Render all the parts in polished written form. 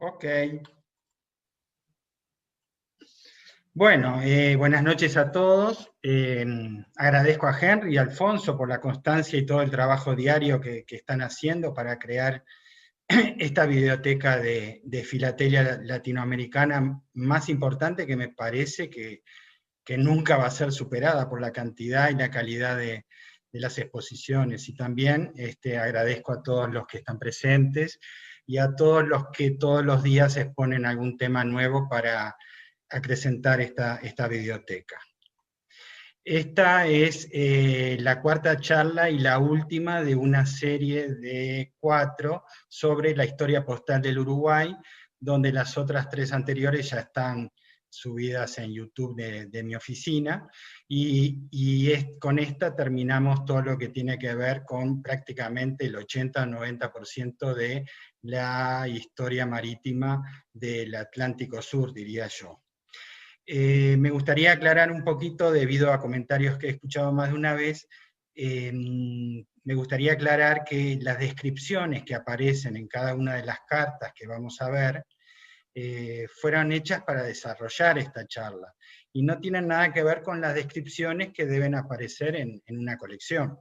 Ok. Bueno, buenas noches a todos. Agradezco a Henry y a Alfonso por la constancia y todo el trabajo diario que están haciendo para crear esta biblioteca de filatelia latinoamericana más importante, que me parece que nunca va a ser superada por la cantidad y la calidad de las exposiciones. Y también agradezco a todos los que están presentes y a todos los que todos los días exponen algún tema nuevo para acrecentar esta biblioteca. Esta es la cuarta charla y la última de una serie de 4 sobre la historia postal del Uruguay, donde las otras 3 anteriores ya están subidas en YouTube de mi oficina, con esta terminamos todo lo que tiene que ver con prácticamente el 80-90% de la historia marítima del Atlántico Sur, diría yo. Me gustaría aclarar un poquito, debido a comentarios que he escuchado más de una vez, me gustaría aclarar que las descripciones que aparecen en cada una de las cartas que vamos a ver, fueron hechas para desarrollar esta charla, y no tienen nada que ver con las descripciones que deben aparecer en una colección.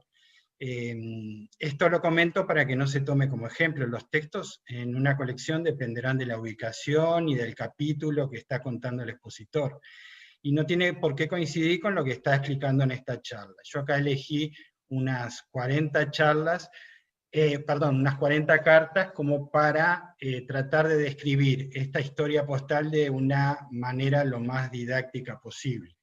Esto lo comento para que no se tome como ejemplo. Los textos en una colección dependerán de la ubicación y del capítulo que está contando el expositor, y no tiene por qué coincidir con lo que está explicando en esta charla. Yo acá elegí unas 40 unas 40 cartas como para tratar de describir esta historia postal de una manera lo más didáctica posible.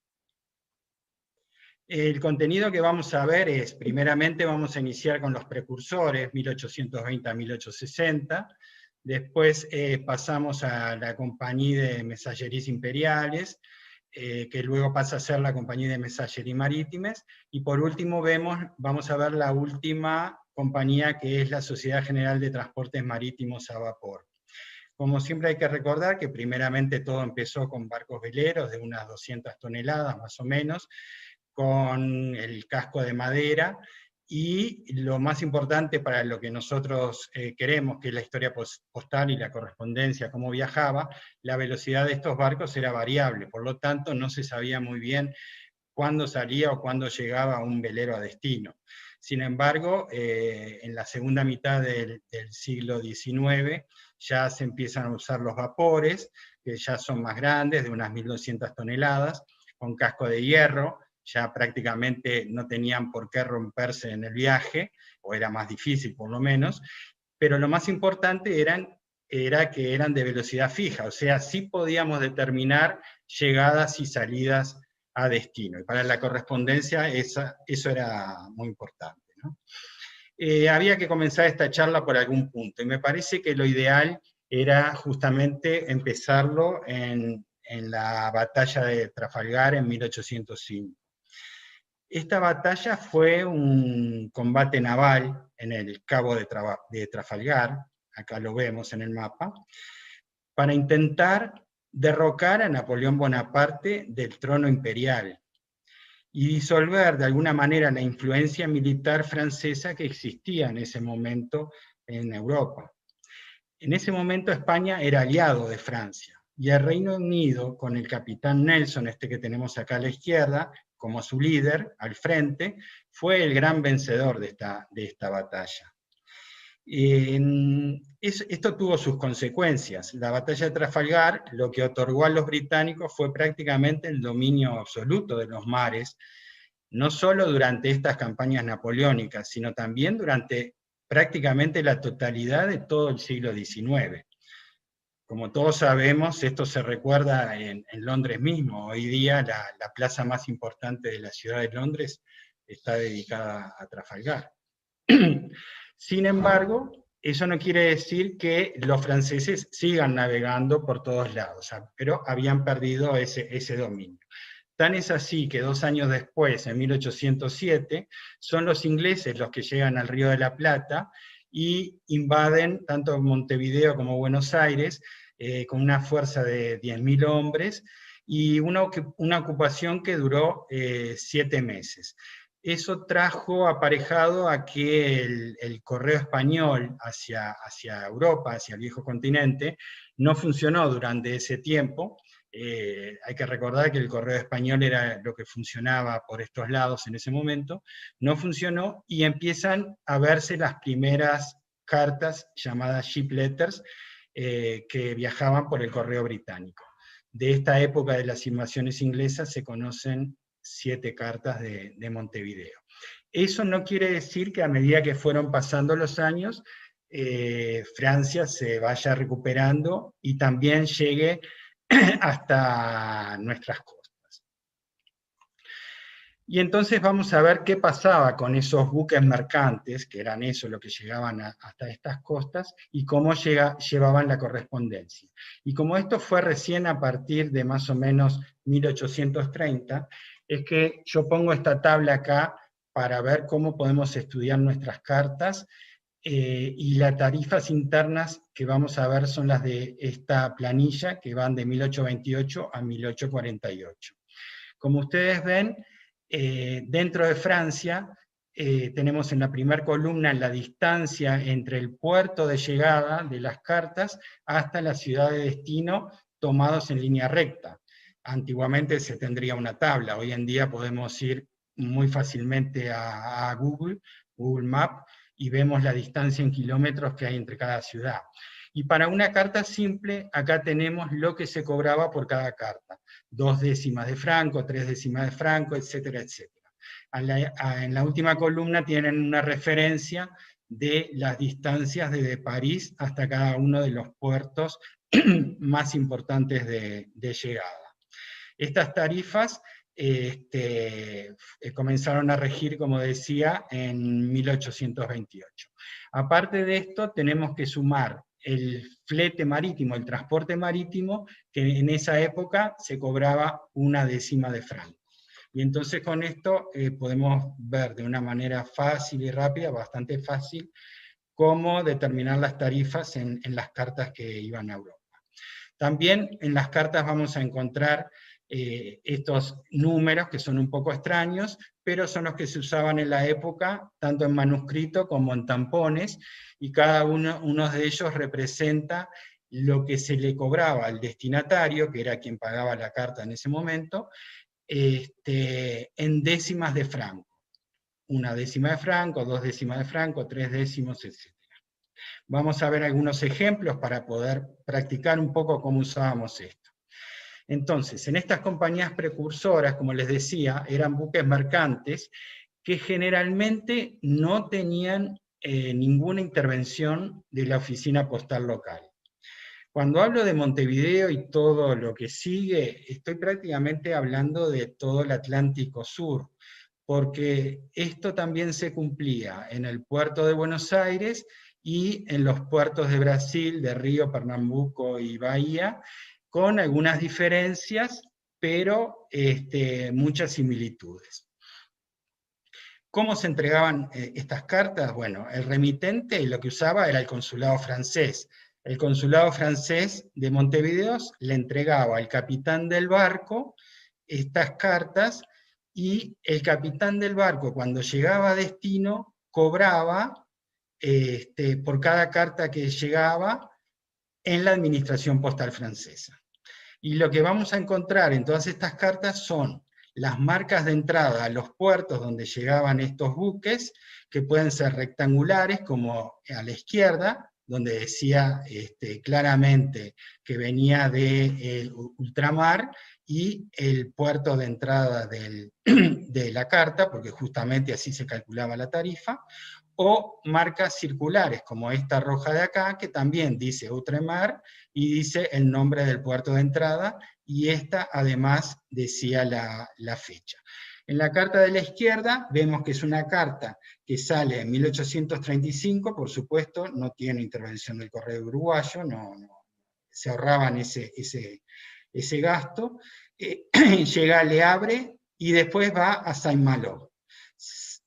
El contenido que vamos a ver es, primeramente vamos a iniciar con los precursores, 1820 a 1860, después pasamos a la Compañía de Messageries Imperiales, que luego pasa a ser la Compañía de Messageries Maritimes, y por último vamos a ver la última compañía, que es la Sociedad General de Transportes Marítimos a Vapor. Como siempre hay que recordar que primeramente todo empezó con barcos veleros de unas 200 toneladas más o menos, con el casco de madera, y lo más importante para lo que nosotros queremos, que es la historia postal y la correspondencia, cómo viajaba, la velocidad de estos barcos era variable, por lo tanto no se sabía muy bien cuándo salía o cuándo llegaba un velero a destino. Sin embargo, en la segunda mitad del siglo XIX ya se empiezan a usar los vapores, que ya son más grandes, de unas 1.200 toneladas, con casco de hierro, ya prácticamente no tenían por qué romperse en el viaje, o era más difícil por lo menos, pero lo más importante era que eran de velocidad fija, o sea, sí podíamos determinar llegadas y salidas a destino, y para la correspondencia eso era muy importante, ¿no? Había que comenzar esta charla por algún punto, y me parece que lo ideal era justamente empezarlo en la batalla de Trafalgar en 1805. Esta batalla fue un combate naval en el Cabo de Trafalgar, acá lo vemos en el mapa, para intentar derrocar a Napoleón Bonaparte del trono imperial y disolver de alguna manera la influencia militar francesa que existía en ese momento en Europa. En ese momento España era aliado de Francia, y el Reino Unido, con el capitán Nelson, que tenemos acá a la izquierda, como su líder, al frente, fue el gran vencedor de esta batalla. Esto tuvo sus consecuencias. La batalla de Trafalgar lo que otorgó a los británicos fue prácticamente el dominio absoluto de los mares, no solo durante estas campañas napoleónicas, sino también durante prácticamente la totalidad de todo el siglo XIX. Como todos sabemos, esto se recuerda en Londres mismo. Hoy día la plaza más importante de la ciudad de Londres está dedicada a Trafalgar. Sin embargo, eso no quiere decir que los franceses sigan navegando por todos lados, pero habían perdido ese dominio. Tan es así que 2 años después, en 1807, son los ingleses los que llegan al Río de la Plata y invaden tanto Montevideo como Buenos Aires, con una fuerza de 10.000 hombres, y una ocupación que duró 7 meses. eso trajo aparejado a que el correo español hacia Europa, hacia el viejo continente, no funcionó durante ese tiempo. Hay que recordar que el correo español era lo que funcionaba por estos lados en ese momento, no funcionó y empiezan a verse las primeras cartas llamadas ship letters que viajaban por el correo británico. De esta época de las invasiones inglesas se conocen 7 cartas de Montevideo. Eso no quiere decir que a medida que fueron pasando los años, Francia se vaya recuperando y también llegue hasta nuestras costas. Y entonces vamos a ver qué pasaba con esos buques mercantes, que eran eso lo que llegaban hasta estas costas, y cómo llevaban la correspondencia. Y como esto fue recién a partir de más o menos 1830, es que yo pongo esta tabla acá para ver cómo podemos estudiar nuestras cartas, y las tarifas internas que vamos a ver son las de esta planilla, que van de 1828 a 1848. Como ustedes ven, dentro de Francia, tenemos en la primera columna la distancia entre el puerto de llegada de las cartas hasta la ciudad de destino, tomados en línea recta. Antiguamente se tendría una tabla, hoy en día podemos ir muy fácilmente a Google Maps, y vemos la distancia en kilómetros que hay entre cada ciudad. Y para una carta simple, acá tenemos lo que se cobraba por cada carta. 2 décimas de franco, 3 décimas de franco, etcétera, etcétera. En la última columna tienen una referencia de las distancias desde París hasta cada uno de los puertos más importantes de llegada. Estas tarifas comenzaron a regir, como decía, en 1828. Aparte de esto, tenemos que sumar el flete marítimo, el transporte marítimo, que en esa época se cobraba 1 décima de franco. Y entonces con esto podemos ver de una manera fácil y rápida, bastante fácil, cómo determinar las tarifas en las cartas que iban a Europa. También en las cartas vamos a encontrar estos números que son un poco extraños, pero son los que se usaban en la época, tanto en manuscrito como en tampones, y cada uno de ellos representa lo que se le cobraba al destinatario, que era quien pagaba la carta en ese momento, en décimas de franco. 1 décima de franco, 2 décimas de franco, 3 décimos, etc. Vamos a ver algunos ejemplos para poder practicar un poco cómo usábamos esto. Entonces, en estas compañías precursoras, como les decía, eran buques mercantes que generalmente no tenían ninguna intervención de la oficina postal local. Cuando hablo de Montevideo y todo lo que sigue, estoy prácticamente hablando de todo el Atlántico Sur, porque esto también se cumplía en el puerto de Buenos Aires y en los puertos de Brasil, de Río, Pernambuco y Bahía, con algunas diferencias, pero muchas similitudes. ¿Cómo se entregaban estas cartas? Bueno, el remitente lo que usaba era el consulado francés. El consulado francés de Montevideo le entregaba al capitán del barco estas cartas, y el capitán del barco, cuando llegaba a destino, cobraba por cada carta que llegaba en la administración postal francesa. Y lo que vamos a encontrar en todas estas cartas son las marcas de entrada a los puertos donde llegaban estos buques, que pueden ser rectangulares, como a la izquierda, donde decía claramente que venía de ultramar, y el puerto de entrada de la carta, porque justamente así se calculaba la tarifa, o marcas circulares, como esta roja de acá, que también dice ultramar, y dice el nombre del puerto de entrada, y esta además decía la fecha. En la carta de la izquierda vemos que es una carta que sale en 1835, por supuesto, no tiene intervención del correo uruguayo, no, se ahorraban ese gasto, llega a Le Havre y después va a Saint-Malo.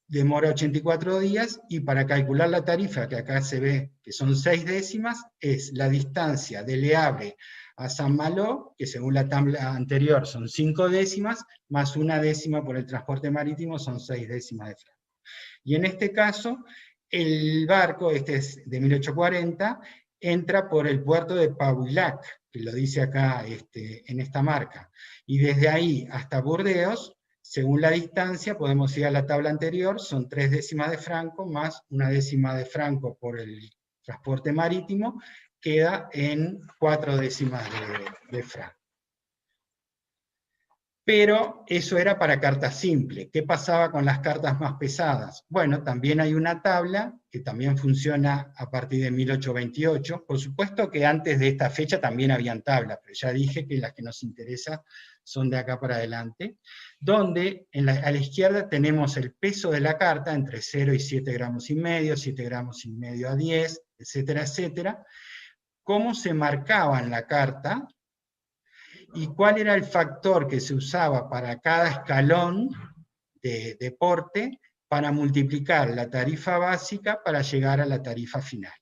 Demora 84 días, y para calcular la tarifa, que acá se ve que son 6 décimas, es la distancia de Le Havre a San Malo, que según la tabla anterior son 5 décimas, más 1 décima por el transporte marítimo son 6 décimas de franco. Y en este caso, el barco, este es de 1840, entra por el puerto de Pauillac, que lo dice acá en esta marca, y desde ahí hasta Burdeos, según la distancia, podemos ir a la tabla anterior, son 3 décimas de franco, más 1 décima de franco por el transporte marítimo, queda en 4 décimas de franco. Pero eso era para cartas simples. ¿Qué pasaba con las cartas más pesadas? Bueno, también hay una tabla que también funciona a partir de 1828. Por supuesto que antes de esta fecha también habían tablas, pero ya dije que las que nos interesan son de acá para adelante, donde a la izquierda tenemos el peso de la carta entre 0 y 7 gramos y medio, 7 gramos y medio a 10, etcétera, etcétera. Cómo se marcaba en la carta, y cuál era el factor que se usaba para cada escalón de porte para multiplicar la tarifa básica para llegar a la tarifa final.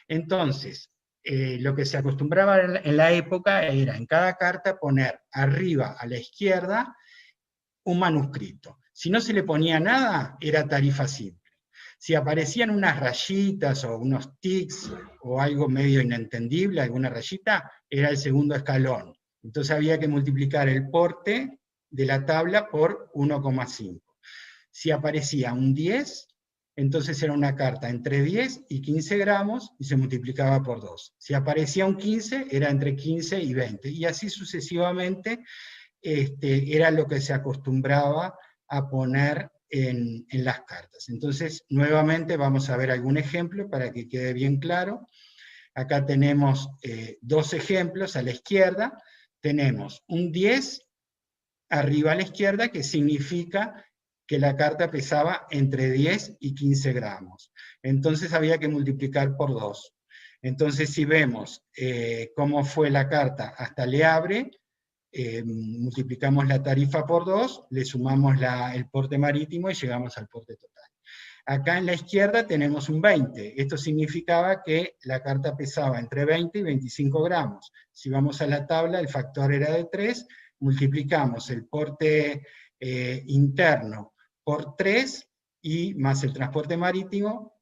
Entonces, lo que se acostumbraba en la época era en cada carta poner arriba a la izquierda un manuscrito. Si no se le ponía nada, era tarifa simple. Si aparecían unas rayitas o unos tics o algo medio inentendible, alguna rayita, era el segundo escalón. Entonces había que multiplicar el porte de la tabla por 1,5. Si aparecía un 10, entonces era una carta entre 10 y 15 gramos y se multiplicaba por 2. Si aparecía un 15, era entre 15 y 20. Y así sucesivamente era lo que se acostumbraba a poner en las cartas. Entonces, nuevamente vamos a ver algún ejemplo para que quede bien claro. Acá tenemos 2 ejemplos a la izquierda. Tenemos un 10 arriba a la izquierda, que significa que la carta pesaba entre 10 y 15 gramos. Entonces había que multiplicar por 2. Entonces si vemos cómo fue la carta hasta Le Havre, multiplicamos la tarifa por 2, le sumamos el porte marítimo y llegamos al porte total. Acá en la izquierda tenemos un 20. Esto significaba que la carta pesaba entre 20 y 25 gramos. Si vamos a la tabla, el factor era de 3, multiplicamos el porte interno por 3 y más el transporte marítimo,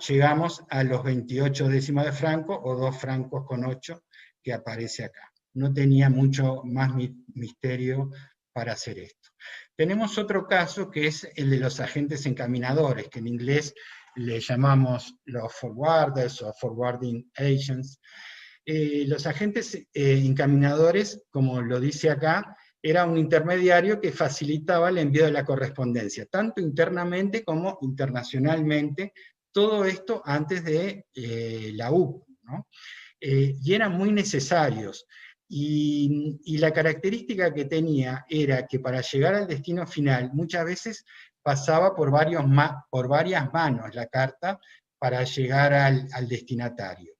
llegamos a los 28 décimas de franco, o 2 francos con 8, que aparece acá. No tenía mucho más misterio para hacer esto. Tenemos otro caso que es el de los agentes encaminadores, que en inglés le llamamos los forwarders o forwarding agents. Los agentes encaminadores, como lo dice acá, era un intermediario que facilitaba el envío de la correspondencia, tanto internamente como internacionalmente, todo esto antes de la UP, ¿no? Y eran muy necesarios. Y la característica que tenía era que para llegar al destino final, muchas veces pasaba por varias manos la carta para llegar al destinatario.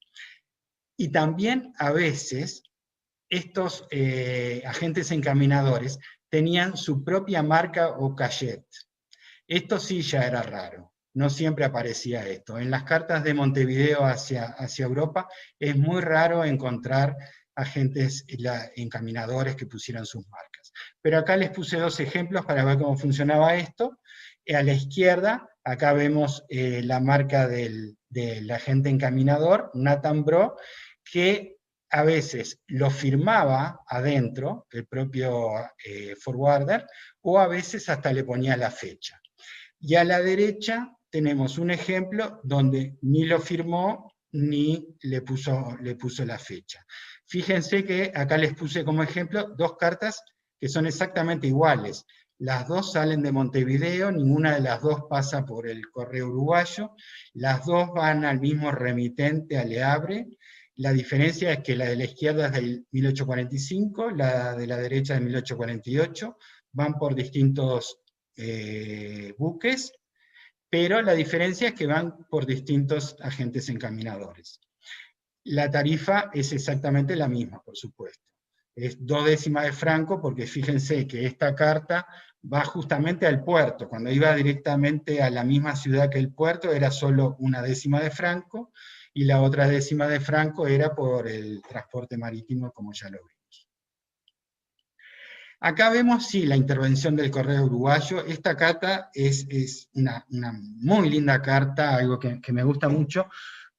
Y también a veces estos agentes encaminadores tenían su propia marca o cachet. Esto sí ya era raro, no siempre aparecía esto. En las cartas de Montevideo hacia Europa es muy raro encontrar agentes encaminadores que pusieran sus marcas. Pero acá les puse 2 ejemplos para ver cómo funcionaba esto. A la izquierda, acá vemos la marca del agente encaminador, Nathan Bro, que a veces lo firmaba adentro, el propio forwarder, o a veces hasta le ponía la fecha. Y a la derecha tenemos un ejemplo donde ni lo firmó ni le puso la fecha. Fíjense que acá les puse como ejemplo 2 cartas que son exactamente iguales. Las 2 salen de Montevideo, ninguna de las 2 pasa por el correo uruguayo, las 2 van al mismo remitente, a Le Havre. La diferencia es que la de la izquierda es del 1845, la de la derecha de 1848, van por distintos buques, pero la diferencia es que van por distintos agentes encaminadores. La tarifa es exactamente la misma, por supuesto. Es 2 décimas de franco, porque fíjense que esta carta va justamente al puerto. Cuando iba directamente a la misma ciudad que el puerto, era solo 1 décima de franco, y la otra décima de franco era por el transporte marítimo, como ya lo vimos. Acá vemos, sí, la intervención del Correo Uruguayo. Esta carta es una muy linda carta, algo que me gusta mucho,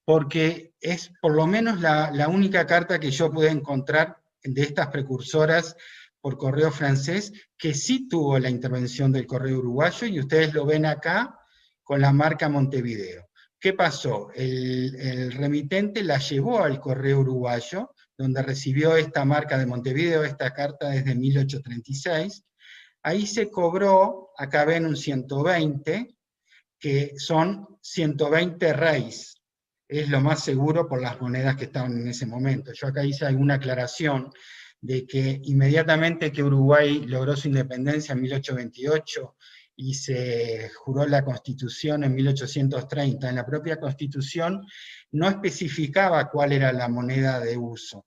porque es por lo menos la única carta que yo pude encontrar de estas precursoras por correo francés, que sí tuvo la intervención del Correo Uruguayo, y ustedes lo ven acá con la marca Montevideo. ¿Qué pasó? El remitente la llevó al Correo Uruguayo, donde recibió esta marca de Montevideo, esta carta desde 1836, ahí se cobró, acá ven un 120, que son 120 reis, es lo más seguro por las monedas que estaban en ese momento. Yo acá hice alguna aclaración de que inmediatamente que Uruguay logró su independencia en 1828 y se juró la Constitución en 1830, en la propia Constitución no especificaba cuál era la moneda de uso.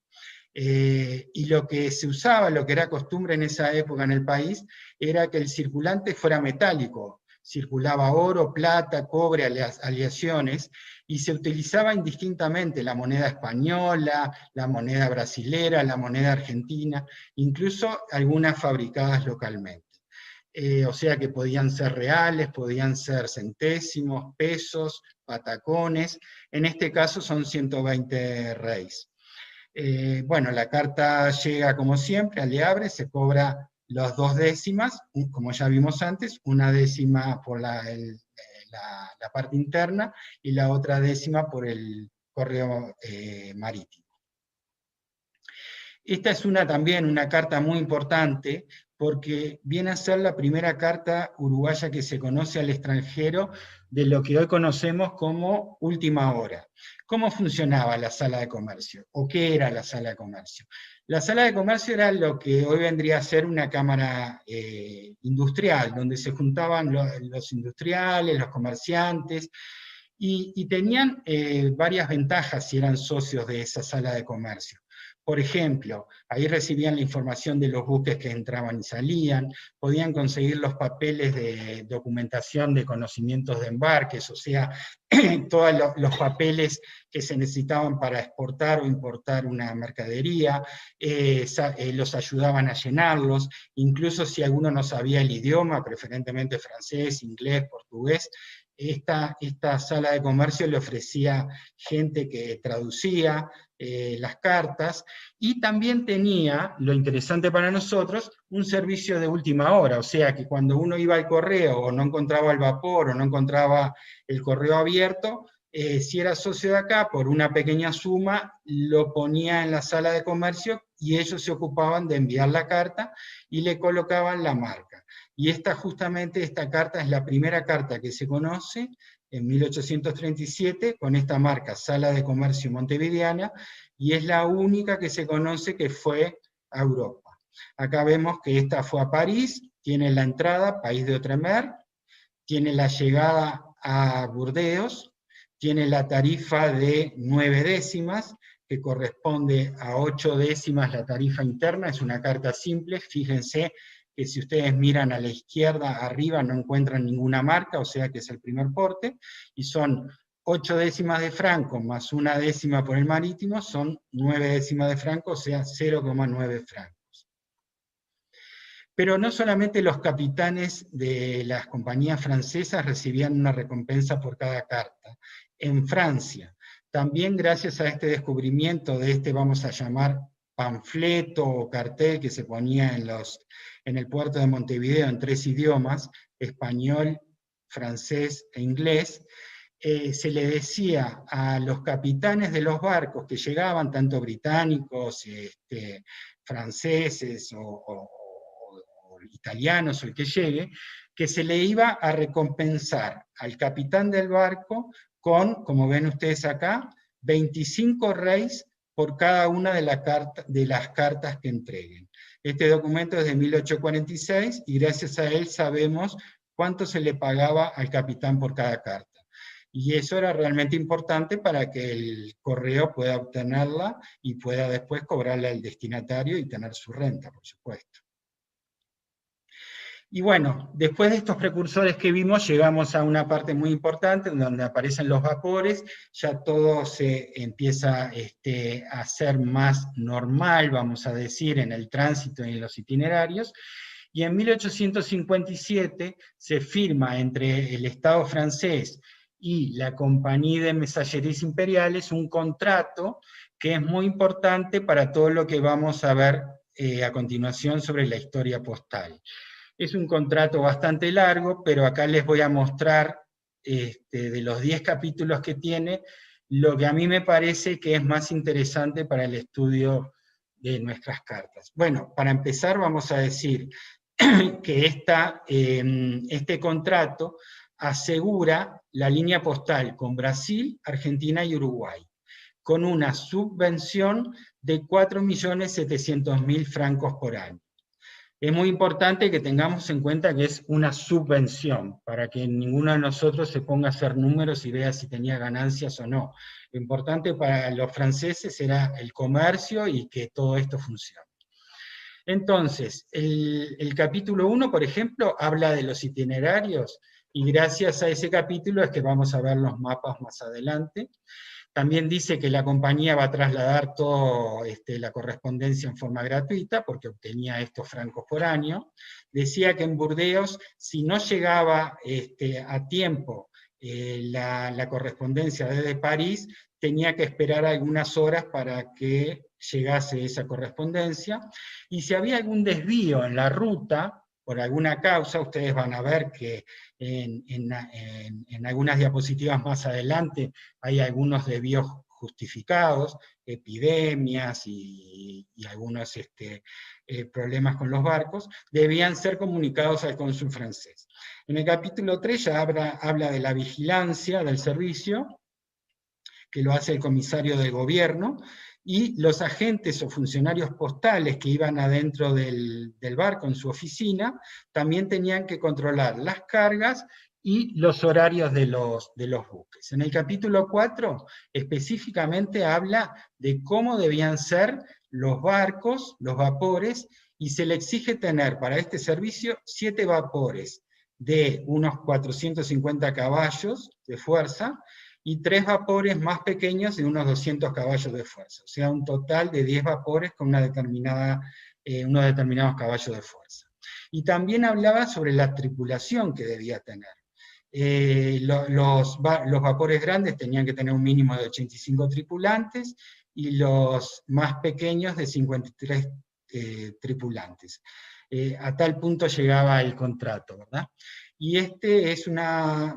Y lo que se usaba, lo que era costumbre en esa época en el país, era que el circulante fuera metálico. Circulaba oro, plata, cobre, aleaciones, y se utilizaba indistintamente la moneda española, la moneda brasilera, la moneda argentina, incluso algunas fabricadas localmente. O sea que podían ser reales, podían ser centésimos, pesos, patacones, en este caso son 120 reis. Bueno, la carta llega como siempre, al le abre, se cobra las 2 décimas, como ya vimos antes, una décima por la parte interna y la otra décima por el correo marítimo. Esta es también una carta muy importante, porque viene a ser la primera carta uruguaya que se conoce al extranjero de lo que hoy conocemos como última hora. ¿Cómo funcionaba la sala de comercio? ¿O qué era la sala de comercio? La sala de comercio era lo que hoy vendría a ser una cámara industrial, donde se juntaban los industriales, los comerciantes, y tenían varias ventajas si eran socios de esa sala de comercio. Por ejemplo, ahí recibían la información de los buques que entraban y salían, podían conseguir los papeles de documentación de conocimientos de embarques, o sea, todos los papeles que se necesitaban para exportar o importar una mercadería, los ayudaban a llenarlos, incluso si alguno no sabía el idioma, preferentemente francés, inglés, portugués, esta sala de comercio le ofrecía gente que traducía las cartas, y también tenía, lo interesante para nosotros, un servicio de última hora, o sea que cuando uno iba al correo o no encontraba el vapor o no encontraba el correo abierto, si era socio de acá, por una pequeña suma, lo ponía en la sala de comercio y ellos se ocupaban de enviar la carta y le colocaban la marca. Y justamente esta carta es la primera carta que se conoce en 1837 con esta marca, Sala de Comercio Montevideana, y es la única que se conoce que fue a Europa. Acá vemos que esta fue a París, tiene la entrada, País de Outremer, tiene la llegada a Burdeos, tiene la tarifa de 9 décimas, que corresponde a 8 décimas la tarifa interna, es una carta simple, fíjense que si ustedes miran a la izquierda, arriba no encuentran ninguna marca, o sea que es el primer porte, y son 8 décimas de franco más 1 décima por el marítimo, son 9 décimas de franco, o sea 0,9 francos. Pero no solamente los capitanes de las compañías francesas recibían una recompensa por cada carta. En Francia, también gracias a este descubrimiento de vamos a llamar, panfleto o cartel que se ponía en el puerto de Montevideo en 3 idiomas, español, francés e inglés, se le decía a los capitanes de los barcos que llegaban, tanto británicos, franceses o italianos o el que llegue, que se le iba a recompensar al capitán del barco con, como ven ustedes acá, 25 reis por cada una de las cartas que entreguen. Este documento es de 1846 y gracias a él sabemos cuánto se le pagaba al capitán por cada carta. Y eso era realmente importante para que el correo pueda obtenerla y pueda después cobrarla al destinatario y tener su renta, por supuesto. Y bueno, después de estos precursores que vimos, llegamos a una parte muy importante, donde aparecen los vapores, ya todo se empieza a ser más normal, vamos a decir, en el tránsito y en los itinerarios, y en 1857 se firma entre el Estado francés y la Compañía de Messageries Imperiales un contrato que es muy importante para todo lo que vamos a ver a continuación sobre la historia postal. Es un contrato bastante largo, pero acá les voy a mostrar de los 10 capítulos que tiene, lo que a mí me parece que es más interesante para el estudio de nuestras cartas. Bueno, para empezar vamos a decir que este contrato asegura la línea postal con Brasil, Argentina y Uruguay, con una subvención de 4.700.000 francos por año. Es muy importante que tengamos en cuenta que es una subvención, para que ninguno de nosotros se ponga a hacer números y vea si tenía ganancias o no. Lo importante para los franceses era el comercio y que todo esto funcione. Entonces, el capítulo 1, por ejemplo, habla de los itinerarios, y gracias a ese capítulo es que vamos a ver los mapas más adelante. También dice que la compañía va a trasladar toda la correspondencia en forma gratuita, porque obtenía estos francos por año. Decía que en Burdeos, si no llegaba a tiempo la correspondencia desde París, tenía que esperar algunas horas para que llegase esa correspondencia, y si había algún desvío en la ruta, por alguna causa, ustedes van a ver que en algunas diapositivas más adelante hay algunos desvíos justificados, epidemias y algunos problemas con los barcos, debían ser comunicados al cónsul francés. En el capítulo 3 ya habla de la vigilancia del servicio, que lo hace el comisario del gobierno, y los agentes o funcionarios postales que iban adentro del barco en su oficina, también tenían que controlar las cargas y los horarios de los buques. En el capítulo 4 específicamente habla de cómo debían ser los barcos, los vapores, y se le exige tener para este servicio 7 vapores de unos 450 caballos de fuerza, y 3 vapores más pequeños de unos 200 caballos de fuerza, o sea, un total de 10 vapores con unos determinados caballos de fuerza. Y también hablaba sobre la tripulación que debía tener. Los vapores grandes tenían que tener un mínimo de 85 tripulantes, y los más pequeños de 53 tripulantes. A tal punto llegaba el contrato, ¿verdad? Y es una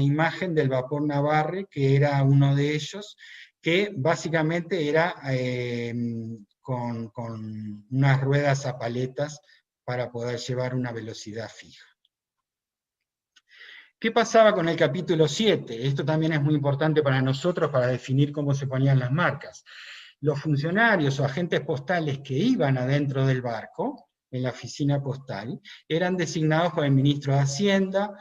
imagen del vapor Navarre, que era uno de ellos, que básicamente era con unas ruedas a paletas para poder llevar una velocidad fija. ¿Qué pasaba con el capítulo 7? Esto también es muy importante para nosotros para definir cómo se ponían las marcas. Los funcionarios o agentes postales que iban adentro del barco, en la oficina postal, eran designados por el ministro de Hacienda,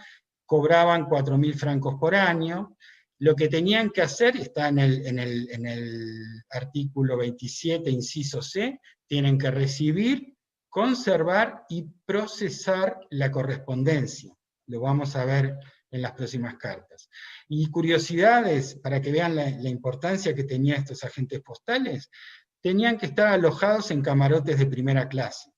cobraban 4.000 francos por año. Lo que tenían que hacer, está en el artículo 27, inciso C, tienen que recibir, conservar y procesar la correspondencia. Lo vamos a ver en las próximas cartas. Y curiosidades, para que vean la importancia que tenían estos agentes postales, tenían que estar alojados en camarotes de primera clase.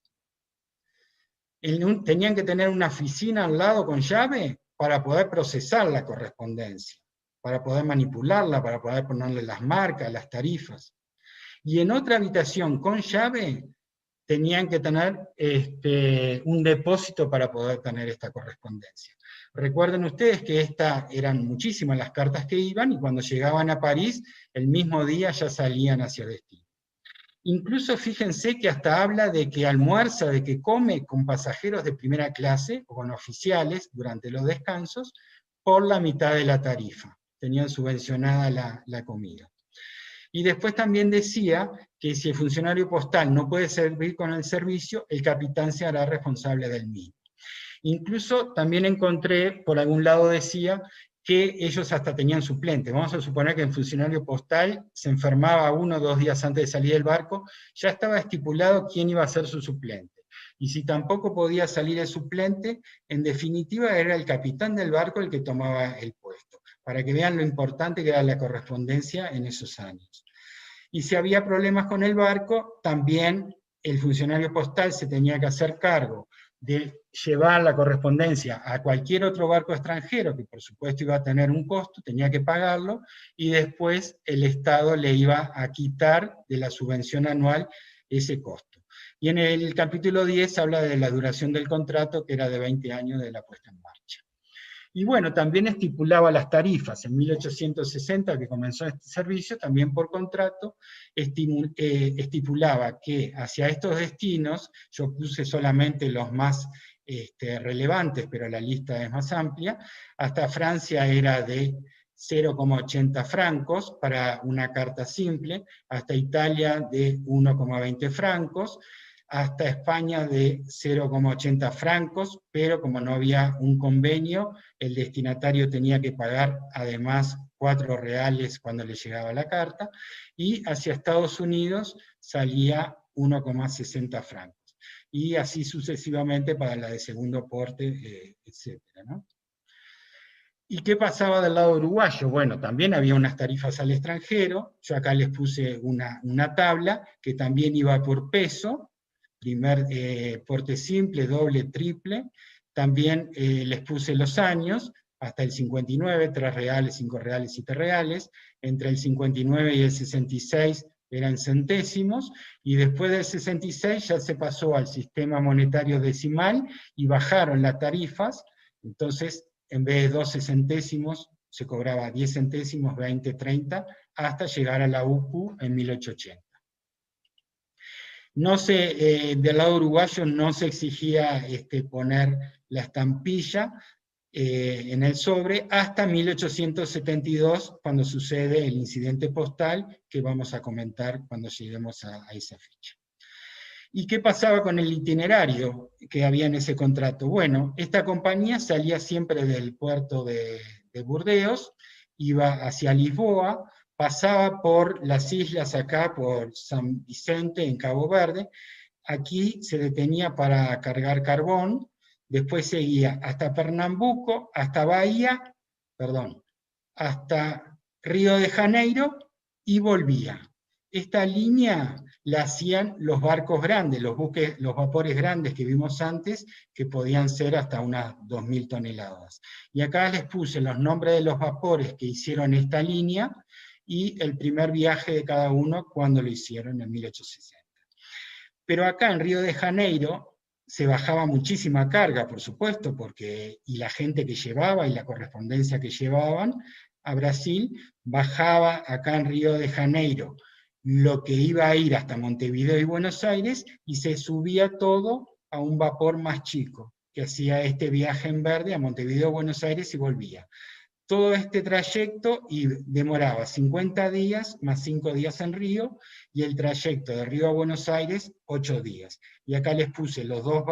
Tenían que tener una oficina al lado con llave para poder procesar la correspondencia, para poder manipularla, para poder ponerle las marcas, las tarifas. Y en otra habitación con llave tenían que tener un depósito para poder tener esta correspondencia. Recuerden ustedes que eran muchísimas las cartas que iban, y cuando llegaban a París, el mismo día ya salían hacia el destino. Incluso fíjense que hasta habla de que almuerza, de que come con pasajeros de primera clase, o con oficiales, durante los descansos, por la mitad de la tarifa. Tenían subvencionada la comida. Y después también decía que si el funcionario postal no puede servir con el servicio, el capitán se hará responsable del mismo. Incluso también encontré, por algún lado decía, que ellos hasta tenían suplente. Vamos a suponer que el funcionario postal se enfermaba 1 o 2 días antes de salir del barco, ya estaba estipulado quién iba a ser su suplente. Y si tampoco podía salir el suplente, en definitiva era el capitán del barco el que tomaba el puesto, para que vean lo importante que era la correspondencia en esos años. Y si había problemas con el barco, también el funcionario postal se tenía que hacer cargo de llevar la correspondencia a cualquier otro barco extranjero, que por supuesto iba a tener un costo, tenía que pagarlo, y después el Estado le iba a quitar de la subvención anual ese costo. Y en el capítulo 10 habla de la duración del contrato, que era de 20 años de la puesta en marcha. Y bueno, también estipulaba las tarifas. En 1860, que comenzó este servicio, también por contrato, estipulaba que hacia estos destinos, yo puse solamente los más relevantes, pero la lista es más amplia, hasta Francia era de 0,80 francos para una carta simple, hasta Italia de 1,20 francos, hasta España de 0,80 francos, pero como no había un convenio, el destinatario tenía que pagar además 4 reales cuando le llegaba la carta, y hacia Estados Unidos salía 1,60 francos. Y así sucesivamente para la de segundo porte, etc., ¿no? ¿Y qué pasaba del lado uruguayo? Bueno, también había unas tarifas al extranjero, yo acá les puse una tabla que también iba por peso, primer porte simple, doble, triple, también les puse los años, hasta el 59, 3 reales, 5 reales, 7 reales, entre el 59 y el 66 eran centésimos, y después del 66 ya se pasó al sistema monetario decimal y bajaron las tarifas, entonces en vez de 12 centésimos, se cobraba 10 centésimos, 20, 30, hasta llegar a la UQ en 1880. No se, del lado uruguayo no se exigía poner la estampilla en el sobre hasta 1872, cuando sucede el incidente postal, que vamos a comentar cuando lleguemos a esa fecha. ¿Y qué pasaba con el itinerario que había en ese contrato? Bueno, esta compañía salía siempre del puerto de Burdeos, iba hacia Lisboa, pasaba por las islas acá, por San Vicente, en Cabo Verde, aquí se detenía para cargar carbón, después seguía hasta Pernambuco, hasta Bahía, perdón, hasta Río de Janeiro, y volvía. Esta línea la hacían los barcos grandes, los vapores grandes que vimos antes, que podían ser hasta unas 2.000 toneladas. Y acá les puse los nombres de los vapores que hicieron esta línea, y el primer viaje de cada uno cuando lo hicieron en 1860. Pero acá en Río de Janeiro se bajaba muchísima carga, por supuesto, y la gente que llevaba y la correspondencia que llevaban a Brasil, bajaba acá en Río de Janeiro lo que iba a ir hasta Montevideo y Buenos Aires, y se subía todo a un vapor más chico, que hacía este viaje en verde a Montevideo, Buenos Aires, y volvía. Todo este trayecto demoraba 50 días, más 5 días en Río, y el trayecto de Río a Buenos Aires, 8 días. Y acá les puse los dos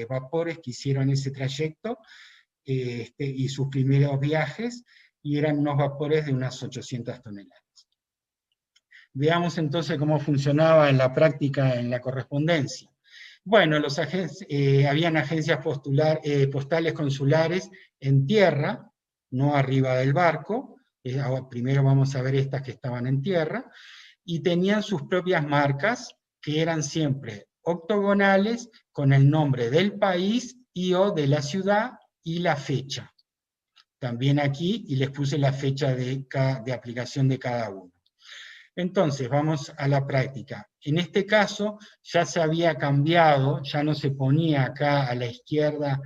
vapores que hicieron ese trayecto, y sus primeros viajes, y eran unos vapores de unas 800 toneladas. Veamos entonces cómo funcionaba en la práctica en la correspondencia. Bueno, habían agencias postales consulares en tierra, no arriba del barco, primero vamos a ver estas que estaban en tierra, y tenían sus propias marcas, que eran siempre octogonales, con el nombre del país o de la ciudad y la fecha. También aquí, y les puse la fecha de aplicación de cada uno. Entonces, vamos a la práctica. En este caso, ya se había cambiado, ya no se ponía acá a la izquierda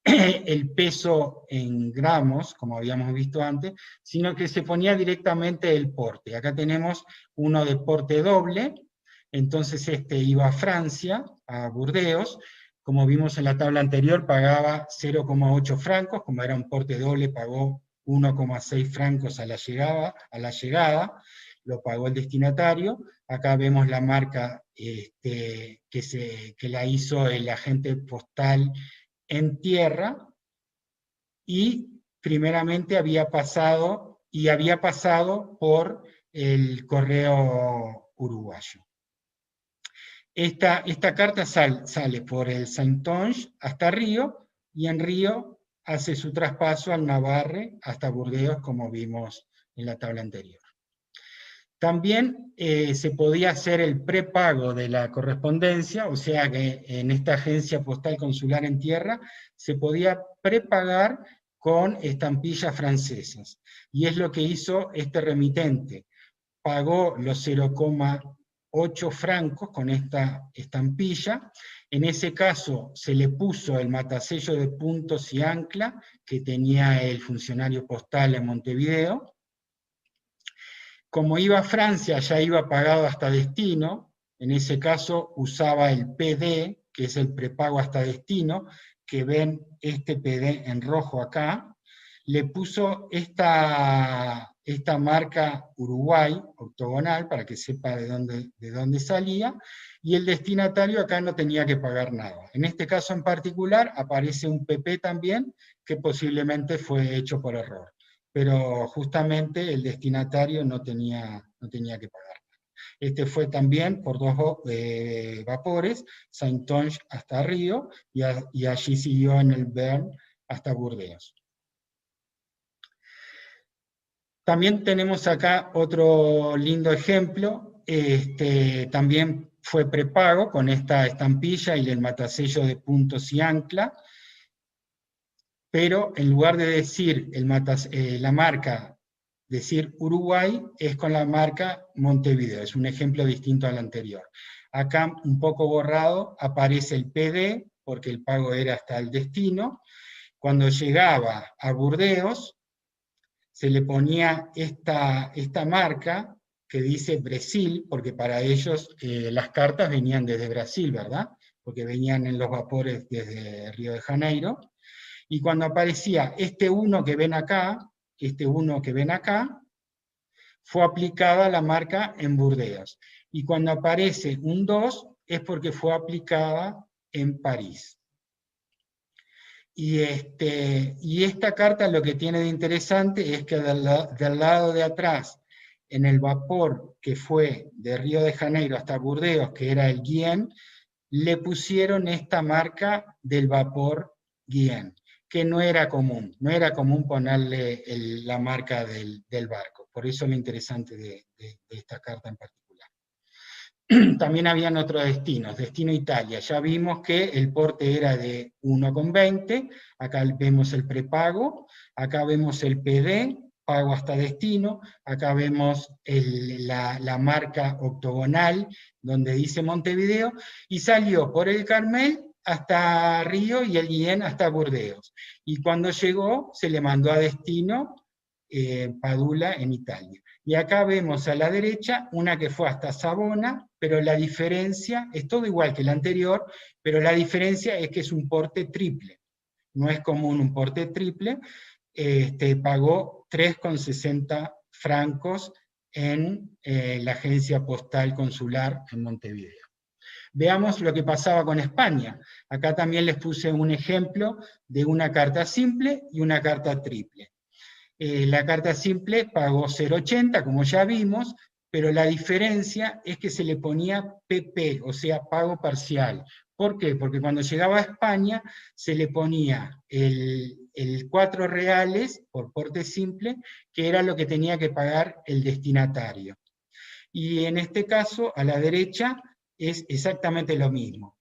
el peso en gramos, como habíamos visto antes, sino que se ponía directamente el porte. Acá tenemos uno de porte doble, entonces iba a Francia, a Burdeos, como vimos en la tabla anterior, pagaba 0,8 francos, como era un porte doble, pagó 1,6 francos a la llegada, lo pagó el destinatario. Acá vemos la marca que la hizo el agente postal en tierra, y primeramente había pasado por el correo uruguayo. Esta carta sale por el Saintonge hasta Río, y en Río hace su traspaso al Navarre hasta Burdeos, como vimos en la tabla anterior. También se podía hacer el prepago de la correspondencia, o sea que en esta agencia postal consular en tierra se podía prepagar con estampillas francesas. Y es lo que hizo este remitente. Pagó los 0,8 francos con esta estampilla. En ese caso se le puso el matasello de puntos y ancla que tenía el funcionario postal en Montevideo. Como iba a Francia, ya iba pagado hasta destino, en ese caso usaba el PD, que es el prepago hasta destino, que ven este PD en rojo acá, le puso esta marca Uruguay, octogonal, para que sepa de dónde salía, y el destinatario acá no tenía que pagar nada. En este caso en particular aparece un PP también, que posiblemente fue hecho por error, pero justamente el destinatario no tenía que pagar. Este fue también por dos vapores, Saintonge hasta Río, y allí siguió en el Bern hasta Burdeos. También tenemos acá otro lindo ejemplo, también fue prepago con esta estampilla y el matasello de puntos y ancla, pero en lugar de decir la marca, decir Uruguay, es con la marca Montevideo, es un ejemplo distinto al anterior. Acá, un poco borrado, aparece el PD, porque el pago era hasta el destino. Cuando llegaba a Burdeos, se le ponía esta marca que dice Brasil, porque para ellos las cartas venían desde Brasil, ¿verdad? Porque venían en los vapores desde Río de Janeiro. Y cuando aparecía este 1 que ven acá, fue aplicada la marca en Burdeos. Y cuando aparece un 2, es porque fue aplicada en París. Y esta carta lo que tiene de interesante es que del lado de atrás, en el vapor que fue de Río de Janeiro hasta Burdeos, que era el Guien, le pusieron esta marca del vapor Guien, que no era común ponerle la marca del barco. Por eso lo interesante de esta carta en particular. También habían otros destinos, destino Italia, ya vimos que el porte era de 1,20, acá vemos el prepago, acá vemos el PD, pago hasta destino, acá vemos la marca octogonal, donde dice Montevideo, y salió por el Carmel hasta Río y el Guien hasta Burdeos. Y cuando llegó, se le mandó a destino Padula en Italia. Y acá vemos a la derecha una que fue hasta Savona, pero la diferencia, es todo igual que la anterior, pero la diferencia es que es un porte triple. No es común un porte triple, pagó 3,60 francos en la agencia postal consular en Montevideo. Veamos lo que pasaba con España. Acá también les puse un ejemplo de una carta simple y una carta triple. La carta simple pagó 0,80, como ya vimos, pero la diferencia es que se le ponía PP, o sea, pago parcial. ¿Por qué? Porque cuando llegaba a España se le ponía el 4 reales por porte simple, que era lo que tenía que pagar el destinatario. Y en este caso, a la derecha, es exactamente lo mismo,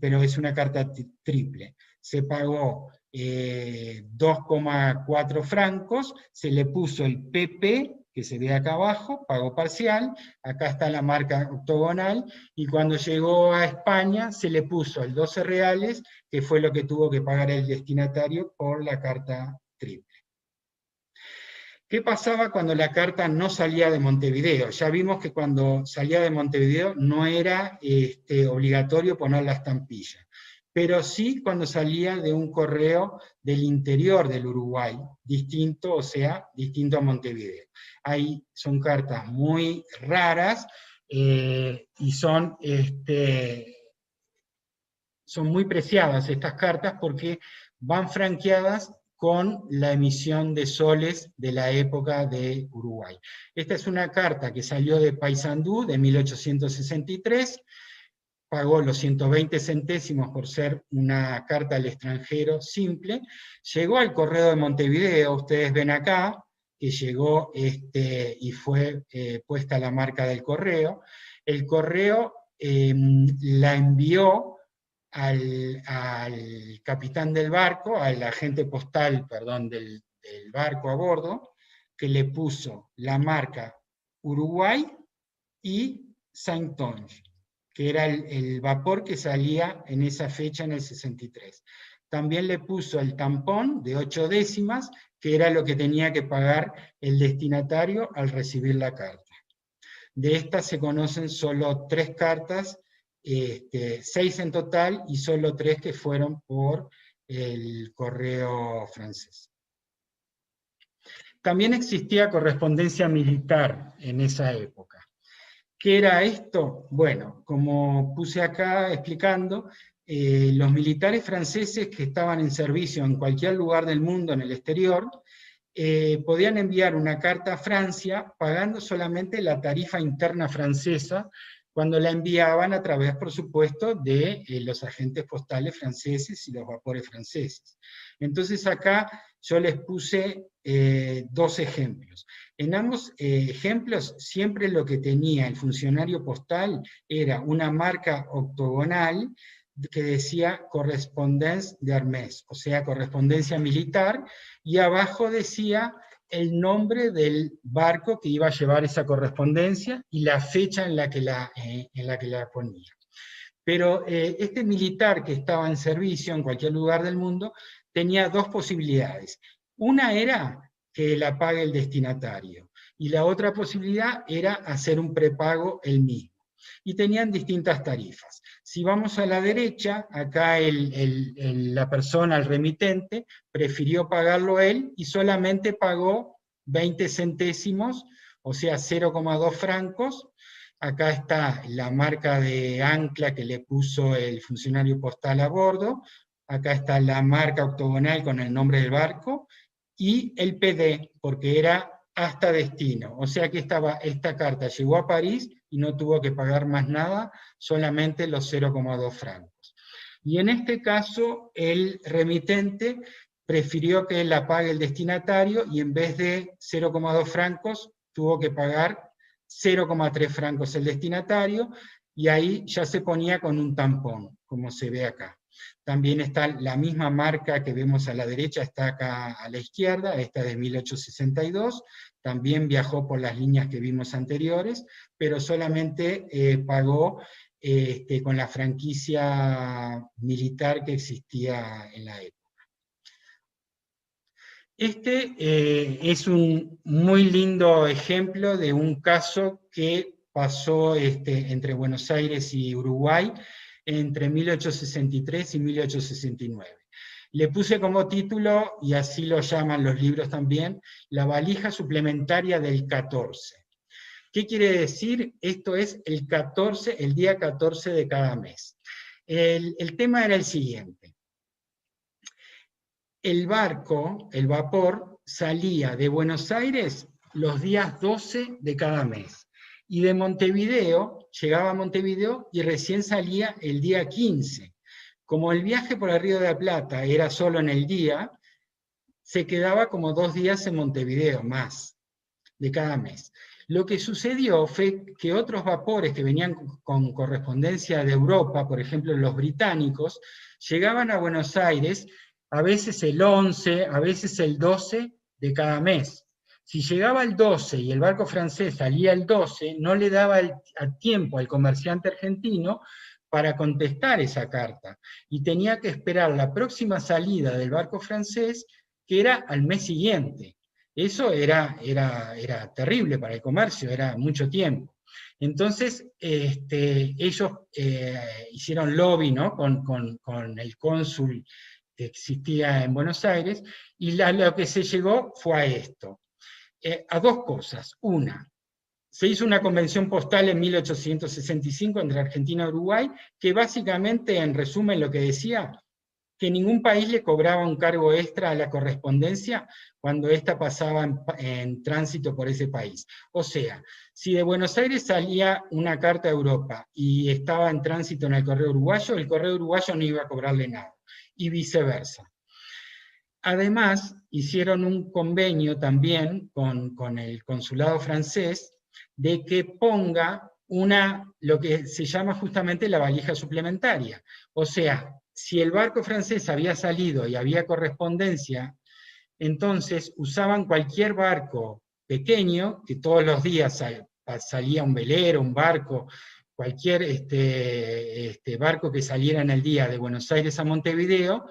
pero es una carta triple. Se pagó 2,4 francos, se le puso el PP, que se ve acá abajo, pago parcial, acá está la marca octogonal, y cuando llegó a España se le puso el 12 reales, que fue lo que tuvo que pagar el destinatario por la carta triple. ¿Qué pasaba cuando la carta no salía de Montevideo? Ya vimos que cuando salía de Montevideo no era obligatorio poner la estampilla, pero sí cuando salía de un correo del interior del Uruguay, distinto, o sea, distinto a Montevideo. Ahí son cartas muy raras y son muy preciadas estas cartas porque van franqueadas con la emisión de soles de la época de Uruguay. Esta es una carta que salió de Paysandú de 1863, pagó los 120 centésimos por ser una carta al extranjero simple, llegó al correo de Montevideo, ustedes ven acá, que llegó y fue puesta la marca del correo. El correo la envió al capitán del barco, al agente postal, perdón, del barco a bordo, que le puso la marca Uruguay y Saint-Onge, que era el vapor que salía en esa fecha, en el 63. También le puso el tampón de 8 décimas, que era lo que tenía que pagar el destinatario al recibir la carta. De estas se conocen solo 3 cartas, 6 en total, y solo 3 que fueron por el correo francés. También existía correspondencia militar en esa época. ¿Qué era esto? Bueno, como puse acá explicando, los militares franceses que estaban en servicio en cualquier lugar del mundo, en el exterior, podían enviar una carta a Francia pagando solamente la tarifa interna francesa, cuando la enviaban a través, por supuesto, de los agentes postales franceses y los vapores franceses. Entonces acá yo les puse 2 ejemplos. En ambos ejemplos, siempre lo que tenía el funcionario postal era una marca octogonal que decía correspondance d'armée, o sea, correspondencia militar, y abajo decía el nombre del barco que iba a llevar esa correspondencia y la fecha en la que la ponía. Pero este militar que estaba en servicio en cualquier lugar del mundo tenía 2 posibilidades. Una era que la pague el destinatario, y la otra posibilidad era hacer un prepago él mismo. Y tenían distintas tarifas. Si vamos a la derecha, acá la persona, el remitente, prefirió pagarlo él y solamente pagó 20 centésimos, o sea, 0,2 francos. Acá está la marca de ancla que le puso el funcionario postal a bordo. Acá está la marca octogonal con el nombre del barco, y el PD, porque era hasta destino. O sea que esta carta llegó a París y no tuvo que pagar más nada, solamente los 0,2 francos. Y en este caso, el remitente prefirió que la pague el destinatario, y en vez de 0,2 francos, tuvo que pagar 0,3 francos el destinatario, y ahí ya se ponía con un tampón, como se ve acá. También está la misma marca que vemos a la derecha, está acá a la izquierda, esta de 1862, también viajó por las líneas que vimos anteriores, pero solamente pagó con la franquicia militar que existía en la época. Este es un muy lindo ejemplo de un caso que pasó entre Buenos Aires y Uruguay entre 1863 y 1869. Le puse como título, y así lo llaman los libros también, la valija suplementaria del 14. ¿Qué quiere decir? Esto es el día 14 de cada mes. El tema era el siguiente. El barco, el vapor, salía de Buenos Aires los días 12 de cada mes. Y de Montevideo, llegaba a Montevideo y recién salía el día 15. Como el viaje por el Río de la Plata era solo en el día, se quedaba como 2 días en Montevideo, más, de cada mes. Lo que sucedió fue que otros vapores que venían con correspondencia de Europa, por ejemplo los británicos, llegaban a Buenos Aires a veces el 11, a veces el 12 de cada mes. Si llegaba el 12 y el barco francés salía el 12, no le daba a tiempo al comerciante argentino para contestar esa carta, y tenía que esperar la próxima salida del barco francés, que era al mes siguiente. Eso era terrible para el comercio, era mucho tiempo. Entonces, ellos hicieron lobby, ¿no?, con el cónsul que existía en Buenos Aires, y lo que se llegó fue a esto, a 2 cosas. Una, se hizo una convención postal en 1865 entre Argentina y Uruguay, que básicamente, en resumen, lo que decía, que ningún país le cobraba un cargo extra a la correspondencia cuando ésta pasaba en tránsito por ese país. O sea, si de Buenos Aires salía una carta a Europa y estaba en tránsito en el correo uruguayo no iba a cobrarle nada, y viceversa. Además, hicieron un convenio también con el consulado francés de que ponga lo que se llama justamente la valija suplementaria. O sea, si el barco francés había salido y había correspondencia, entonces usaban cualquier barco pequeño, que todos los días salía un velero, un barco, cualquier barco que saliera en el día de Buenos Aires a Montevideo,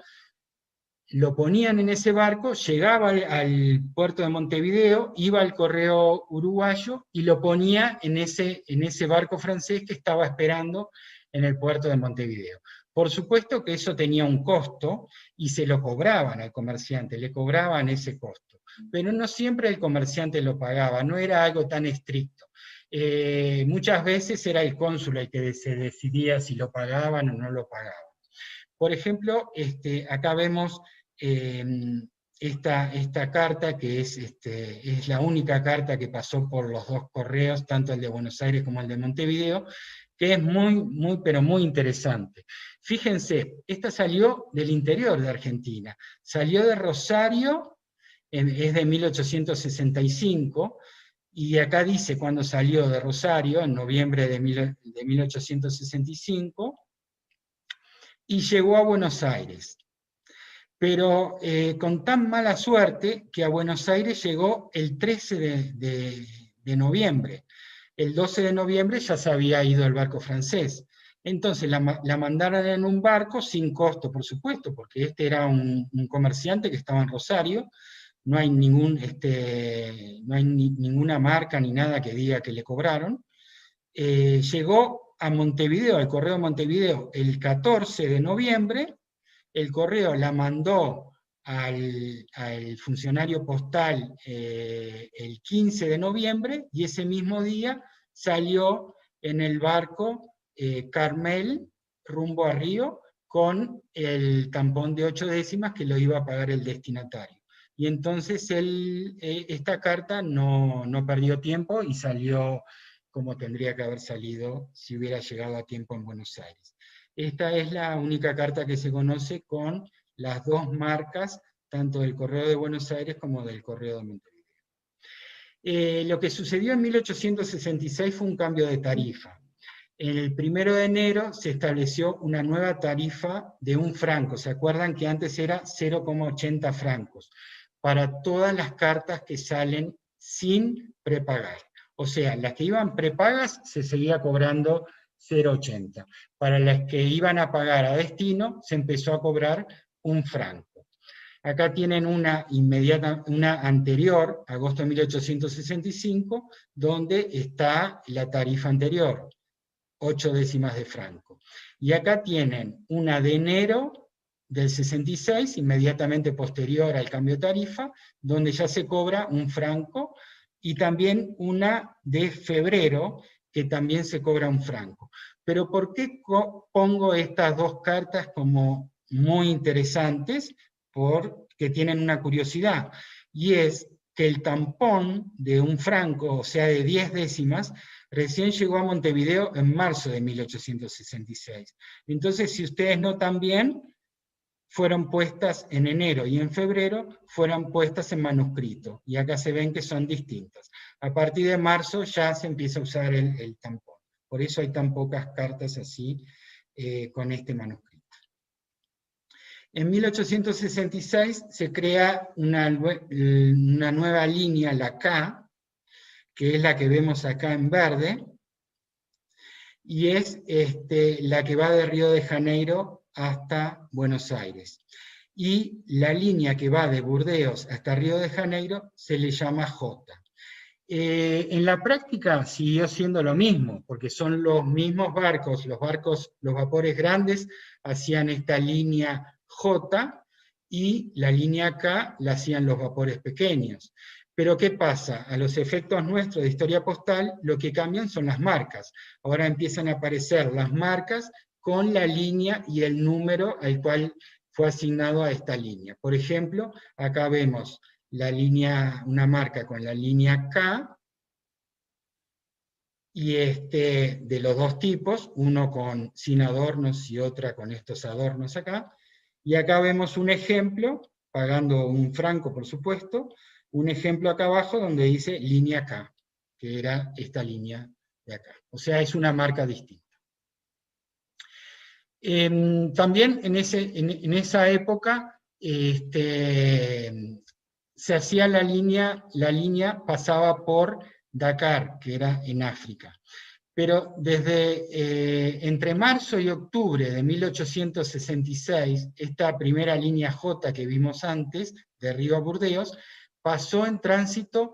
lo ponían en ese barco, llegaba al puerto de Montevideo, iba al correo uruguayo y lo ponía en ese barco francés que estaba esperando en el puerto de Montevideo. Por supuesto que eso tenía un costo y se lo cobraban al comerciante, le cobraban ese costo, pero no siempre el comerciante lo pagaba, no era algo tan estricto. Muchas veces era el cónsul el que se decidía si lo pagaban o no lo pagaban. Por ejemplo, acá vemos esta carta, que es la única carta que pasó por los dos correos, tanto el de Buenos Aires como el de Montevideo, que es pero muy interesante. Fíjense, esta salió del interior de Argentina, salió de Rosario, es de 1865, y acá dice cuando salió de Rosario, en noviembre de 1865, y llegó a Buenos Aires. Pero con tan mala suerte que a Buenos Aires llegó el 13 de noviembre. El 12 de noviembre ya se había ido el barco francés. Entonces la mandaron en un barco sin costo, por supuesto, porque este era un comerciante que estaba en Rosario, no hay ninguna marca ni nada que diga que le cobraron. Llegó a Montevideo, al correo de Montevideo, el 14 de noviembre, el correo la mandó al funcionario postal el 15 de noviembre, y ese mismo día salió en el barco Carmel rumbo a Río, con el tampón de 8 décimas que lo iba a pagar el destinatario. Y entonces esta carta no perdió tiempo y salió como tendría que haber salido si hubiera llegado a tiempo en Buenos Aires. Esta es la única carta que se conoce con las dos marcas, tanto del Correo de Buenos Aires como del Correo de Montevideo. Lo que sucedió en 1866 fue un cambio de tarifa. El 1 de enero se estableció una nueva tarifa de 1 franco. ¿Se acuerdan que antes era 0,80 francos? Para todas las cartas que salen sin prepagar. O sea, las que iban prepagas se seguía cobrando 0,80. Para las que iban a pagar a destino, se empezó a cobrar 1 franco. Acá tienen una anterior, agosto de 1865, donde está la tarifa anterior, 8 décimas de franco. Y acá tienen una de enero del 66, inmediatamente posterior al cambio de tarifa, donde ya se cobra 1 franco, y también una de febrero, que también se cobra 1 franco. Pero ¿por qué pongo estas dos cartas como muy interesantes? Porque tienen una curiosidad, y es que el tampón de 1 franco, o sea de 10 décimas, recién llegó a Montevideo en marzo de 1866. Entonces, si ustedes notan bien, fueron puestas en enero y en febrero, fueron puestas en manuscrito, y acá se ven que son distintas. A partir de marzo ya se empieza a usar el tampón. Por eso hay tan pocas cartas así con este manuscrito. En 1866 se crea una nueva línea, la K, que es la que vemos acá en verde, y es la que va de Río de Janeiro hasta Buenos Aires. Y la línea que va de Burdeos hasta Río de Janeiro se le llama J. En la práctica siguió siendo lo mismo, porque son los mismos barcos, los vapores grandes hacían esta línea J, y la línea K la hacían los vapores pequeños. Pero ¿qué pasa? A los efectos nuestros de historia postal, lo que cambian son las marcas. Ahora empiezan a aparecer las marcas con la línea y el número al cual fue asignado a esta línea. Por ejemplo, acá vemos la línea, una marca con la línea K, y de los dos tipos, uno sin adornos y otra con estos adornos acá, y acá vemos un ejemplo, pagando un franco por supuesto, un ejemplo acá abajo donde dice línea K, que era esta línea de acá. O sea, es una marca distinta. También en esa época se hacía la línea pasaba por Dakar, que era en África. Pero entre marzo y octubre de 1866, esta primera línea J que vimos antes, de Río a Burdeos, pasó en tránsito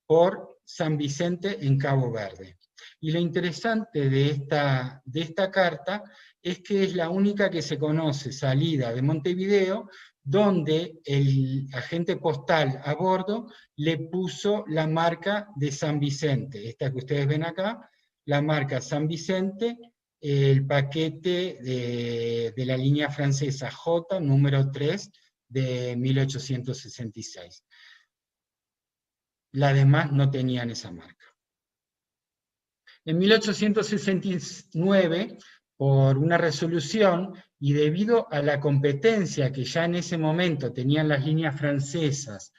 por San Vicente en Cabo Verde. Y lo interesante de esta carta es que es la única que se conoce salida de Montevideo, donde el agente postal a bordo le puso la marca de San Vicente, esta que ustedes ven acá, la marca San Vicente, el paquete de la línea francesa J, número 3, de 1866. Las demás no tenían esa marca. En 1869, por una resolución, y debido a la competencia que ya en ese momento tenían las líneas francesas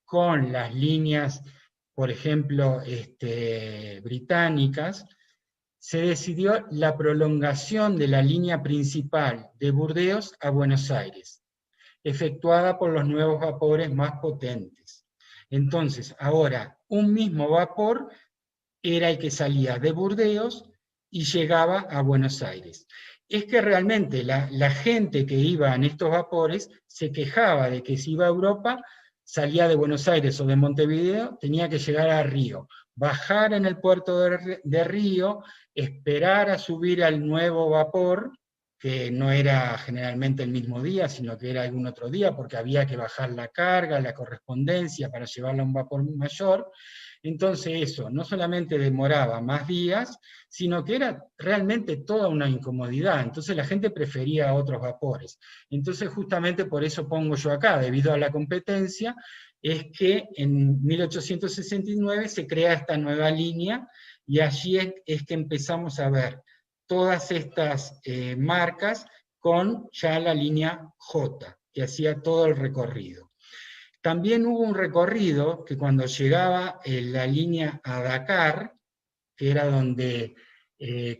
con las líneas, por ejemplo, británicas, se decidió la prolongación de la línea principal de Burdeos a Buenos Aires, efectuada por los nuevos vapores más potentes. Entonces, ahora, un mismo vapor era el que salía de Burdeos y llegaba a Buenos Aires. Es que realmente la gente que iba en estos vapores se quejaba de que si iba a Europa, salía de Buenos Aires o de Montevideo, tenía que llegar a Río, bajar en el puerto de Río, esperar a subir al nuevo vapor, que no era generalmente el mismo día, sino que era algún otro día, porque había que bajar la carga, la correspondencia para llevarla a un vapor mayor. Entonces eso no solamente demoraba más días, sino que era realmente toda una incomodidad. Entonces la gente prefería otros vapores. Entonces justamente por eso pongo yo acá, debido a la competencia, es que en 1869 se crea esta nueva línea, y allí es que empezamos a ver todas estas marcas con ya la línea J, que hacía todo el recorrido. También hubo un recorrido que cuando llegaba la línea a Dakar, que era donde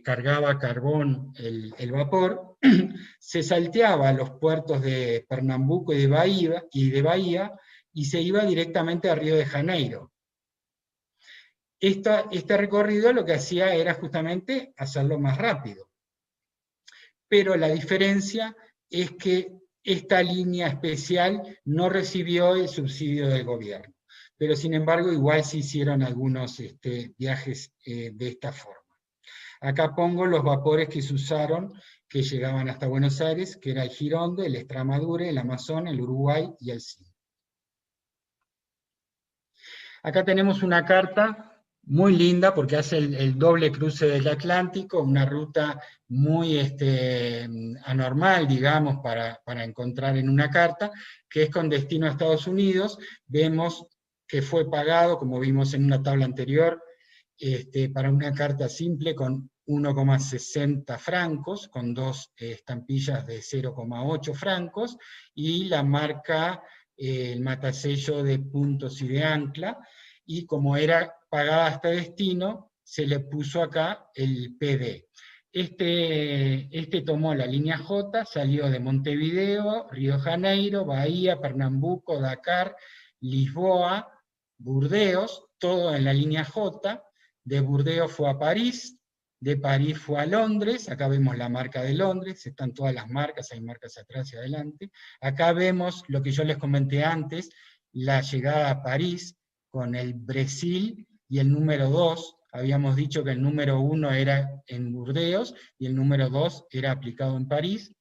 cargaba carbón el vapor, se salteaba a los puertos de Pernambuco y de Bahía y se iba directamente a Río de Janeiro. Este recorrido lo que hacía era justamente hacerlo más rápido. Pero la diferencia es que esta línea especial no recibió el subsidio del gobierno. Pero sin embargo, igual se hicieron algunos viajes de esta forma. Acá pongo los vapores que se usaron, que llegaban hasta Buenos Aires, que era el Gironde, el Extremadura, el Amazon, el Uruguay y el Sil. Acá tenemos una carta muy linda porque hace el doble cruce del Atlántico, una ruta muy anormal, digamos, para encontrar en una carta, que es con destino a Estados Unidos. Vemos que fue pagado, como vimos en una tabla anterior, para una carta simple con 1,60 francos, con dos estampillas de 0,8 francos, y la marca, el matasello de puntos y de ancla, y como era pagada hasta destino, se le puso acá el PD. Tomó la línea J, salió de Montevideo, Río de Janeiro, Bahía, Pernambuco, Dakar, Lisboa, Burdeos, todo en la línea J. De Burdeos fue a París, de París fue a Londres, acá vemos la marca de Londres, están todas las marcas, hay marcas atrás y adelante. Acá vemos lo que yo les comenté antes, la llegada a París con el Brasil y el número 2, habíamos dicho que el número 1 era en Burdeos y el número 2 era aplicado en París.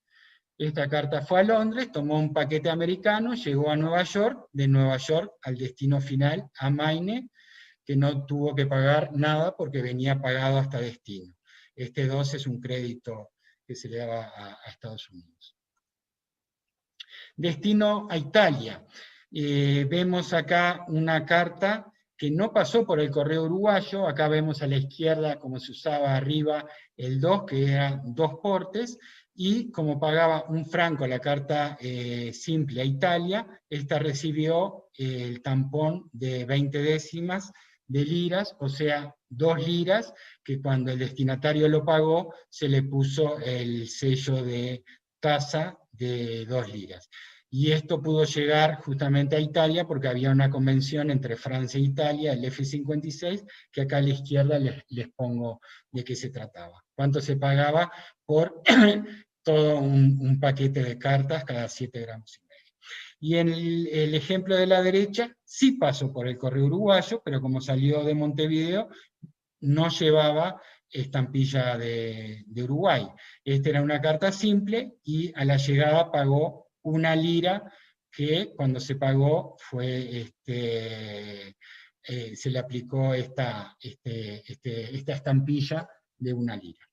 Esta carta fue a Londres, tomó un paquete americano, llegó a Nueva York, de Nueva York al destino final, a Maine, que no tuvo que pagar nada porque venía pagado hasta destino. Este 2 es un crédito que se le daba a Estados Unidos. Destino a Italia. Vemos acá una carta que no pasó por el correo uruguayo. Acá vemos a la izquierda como se usaba arriba el 2, que eran 2 portes, y como pagaba un franco la carta simple a Italia, esta recibió el tampón de 20 décimas de liras, o sea, 2 liras, que cuando el destinatario lo pagó, se le puso el sello de tasa de 2 liras. Y esto pudo llegar justamente a Italia porque había una convención entre Francia e Italia, el F56, que acá a la izquierda les pongo de qué se trataba. ¿Cuánto se pagaba por todo un paquete de cartas cada 7 gramos y medio? Y en el ejemplo de la derecha sí pasó por el correo uruguayo, pero como salió de Montevideo, no llevaba estampilla de Uruguay. Esta era una carta simple y a la llegada pagó 1 lira, que cuando se pagó fue, se le aplicó esta estampilla de 1 lira.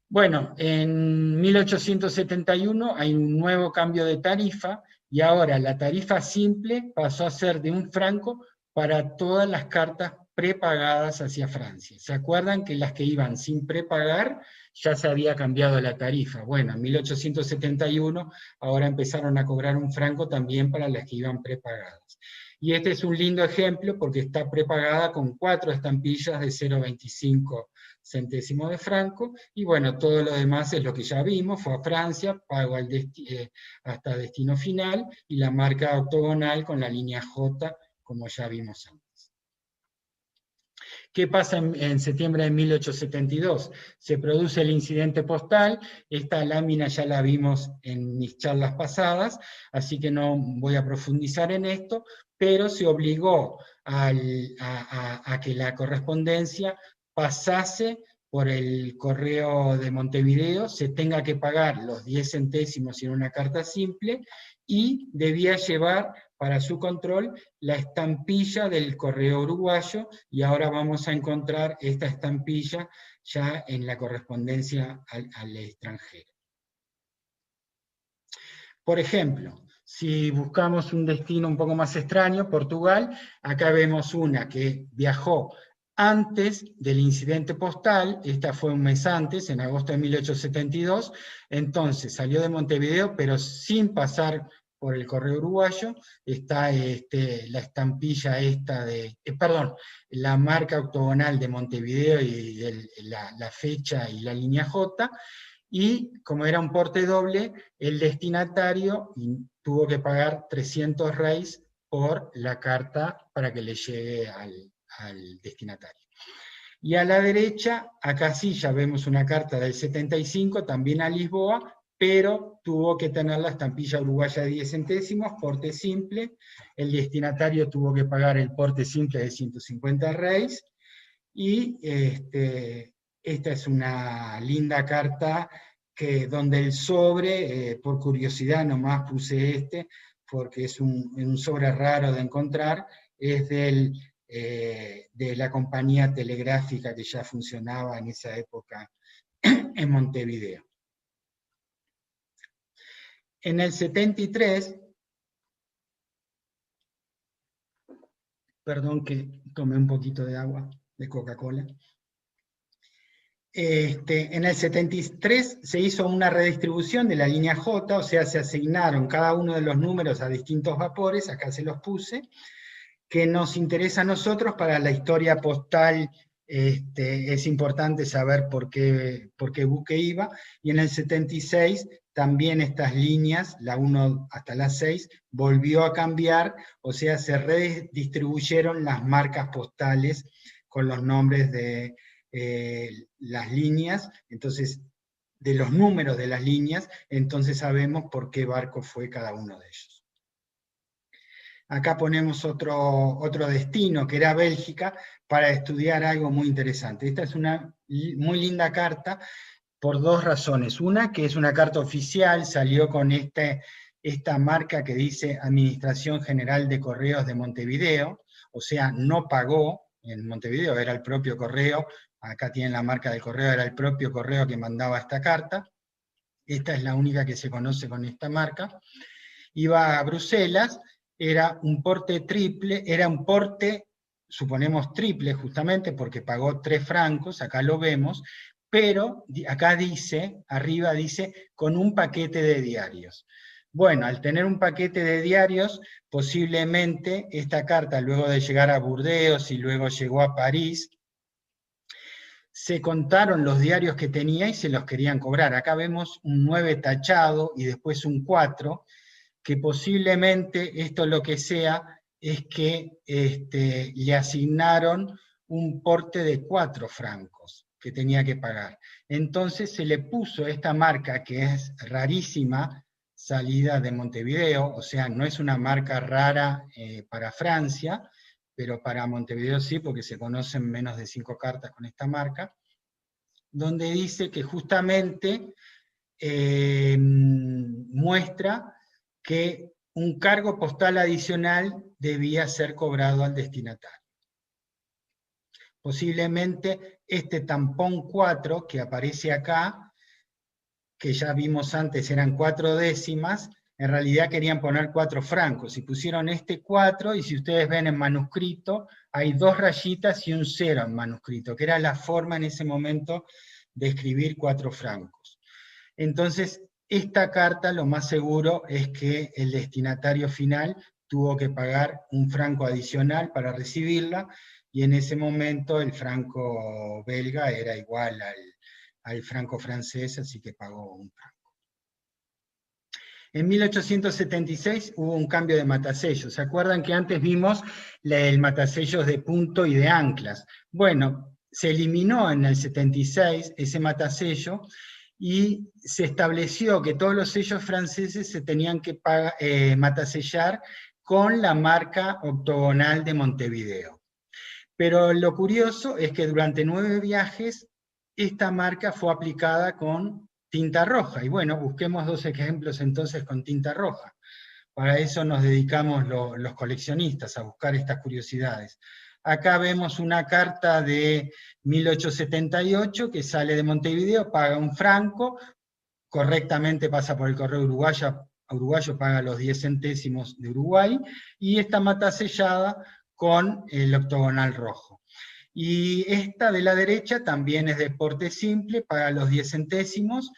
Bueno, en 1871 hay un nuevo cambio de tarifa, y ahora la tarifa simple pasó a ser de 1 franco para todas las cartas prepagadas hacia Francia. ¿Se acuerdan que las que iban sin prepagar ya se había cambiado la tarifa? Bueno, en 1871 ahora empezaron a cobrar 1 franco también para las que iban prepagadas. Y este es un lindo ejemplo porque está prepagada con 4 estampillas de 0,25 centésimos de franco, y bueno, todo lo demás es lo que ya vimos, fue a Francia, pago hasta destino final, y la marca octogonal con la línea J, como ya vimos antes. ¿Qué pasa en septiembre de 1872? Se produce el incidente postal. Esta lámina ya la vimos en mis charlas pasadas, así que no voy a profundizar en esto, pero se obligó a que la correspondencia pasase por el correo de Montevideo, se tenga que pagar los 10 centésimos en una carta simple, y debía llevar para su control la estampilla del correo uruguayo, y ahora vamos a encontrar esta estampilla ya en la correspondencia al extranjero. Por ejemplo, si buscamos un destino un poco más extraño, Portugal, acá vemos una que viajó antes del incidente postal. Esta fue un mes antes, en agosto de 1872, entonces salió de Montevideo, pero sin pasar por el correo uruguayo. Está la estampilla esta perdón, la marca octogonal de Montevideo y la fecha y la línea J, y como era un porte doble, el destinatario tuvo que pagar 300 reis por la carta para que le llegue al destinatario. Y a la derecha, acá sí ya vemos una carta del 75, también a Lisboa, pero tuvo que tener la estampilla uruguaya de 10 centésimos, porte simple. El destinatario tuvo que pagar el porte simple de 150 reis, y esta es una linda carta donde el sobre, por curiosidad nomás puse porque es un sobre raro de encontrar, es de la compañía telegráfica que ya funcionaba en esa época en Montevideo. En el 73, perdón que tomé un poquito de agua de Coca-Cola. En el 73 se hizo una redistribución de la línea J, o sea, se asignaron cada uno de los números a distintos vapores, acá se los puse, que nos interesa a nosotros para la historia postal. Es importante saber por qué buque iba, y en el 76 también estas líneas, la 1 hasta la 6, volvió a cambiar, o sea, se redistribuyeron las marcas postales con los nombres de las líneas, entonces, de los números de las líneas, entonces sabemos por qué barco fue cada uno de ellos. Acá ponemos otro destino, que era Bélgica, para estudiar algo muy interesante. Esta es una muy linda carta, por 2 razones. Una, que es una carta oficial, salió con esta marca que dice Administración General de Correos de Montevideo, o sea, no pagó en Montevideo, era el propio correo. Acá tienen la marca del correo, era el propio correo que mandaba esta carta. esta es la única que se conoce con esta marca, iba a Bruselas, era un porte triple, era un porte, suponemos triple justamente, porque pagó 3 francos, acá lo vemos, pero acá dice, arriba dice, con un paquete de diarios. Bueno, al tener un paquete de diarios, posiblemente esta carta, luego de llegar a Burdeos y luego llegó a París, se contaron los diarios que tenía y se los querían cobrar. Acá vemos un 9 tachado y después un 4, que posiblemente esto lo que sea es que le asignaron un porte de 4 francos que tenía que pagar. Entonces se le puso esta marca que es rarísima, salida de Montevideo, o sea, no es una marca rara para Francia, pero para Montevideo sí, porque se conocen menos de 5 cartas con esta marca, donde dice que justamente muestra que un cargo postal adicional debía ser cobrado al destinatario. Posiblemente este tampón 4 que aparece acá, que ya vimos antes eran 4 décimas, en realidad querían poner 4 francos, y pusieron este 4, y si ustedes ven en manuscrito, hay 2 rayitas y un 0 en manuscrito, que era la forma en ese momento de escribir 4 francos. Entonces, esta carta lo más seguro es que el destinatario final tuvo que pagar un franco adicional para recibirla, y en ese momento el franco belga era igual al franco francés, así que pagó un franco. En 1876 hubo un cambio de matasellos. ¿Se acuerdan que antes vimos el matasellos de punto y de anclas? Bueno, se eliminó en el 76 ese matasello y se estableció que todos los sellos franceses se tenían que matasellar con la marca octogonal de Montevideo. Pero lo curioso es que durante 9 viajes esta marca fue aplicada con tinta roja. Y bueno, busquemos 2 ejemplos entonces con tinta roja. Para eso nos dedicamos los coleccionistas, a buscar estas curiosidades. Acá vemos una carta de 1878 que sale de Montevideo, paga un franco, correctamente pasa por el correo uruguayo, paga los 10 centésimos de Uruguay, y esta mata sellada con el octogonal rojo. Y esta de la derecha también es de porte simple, paga los 10 centésimos,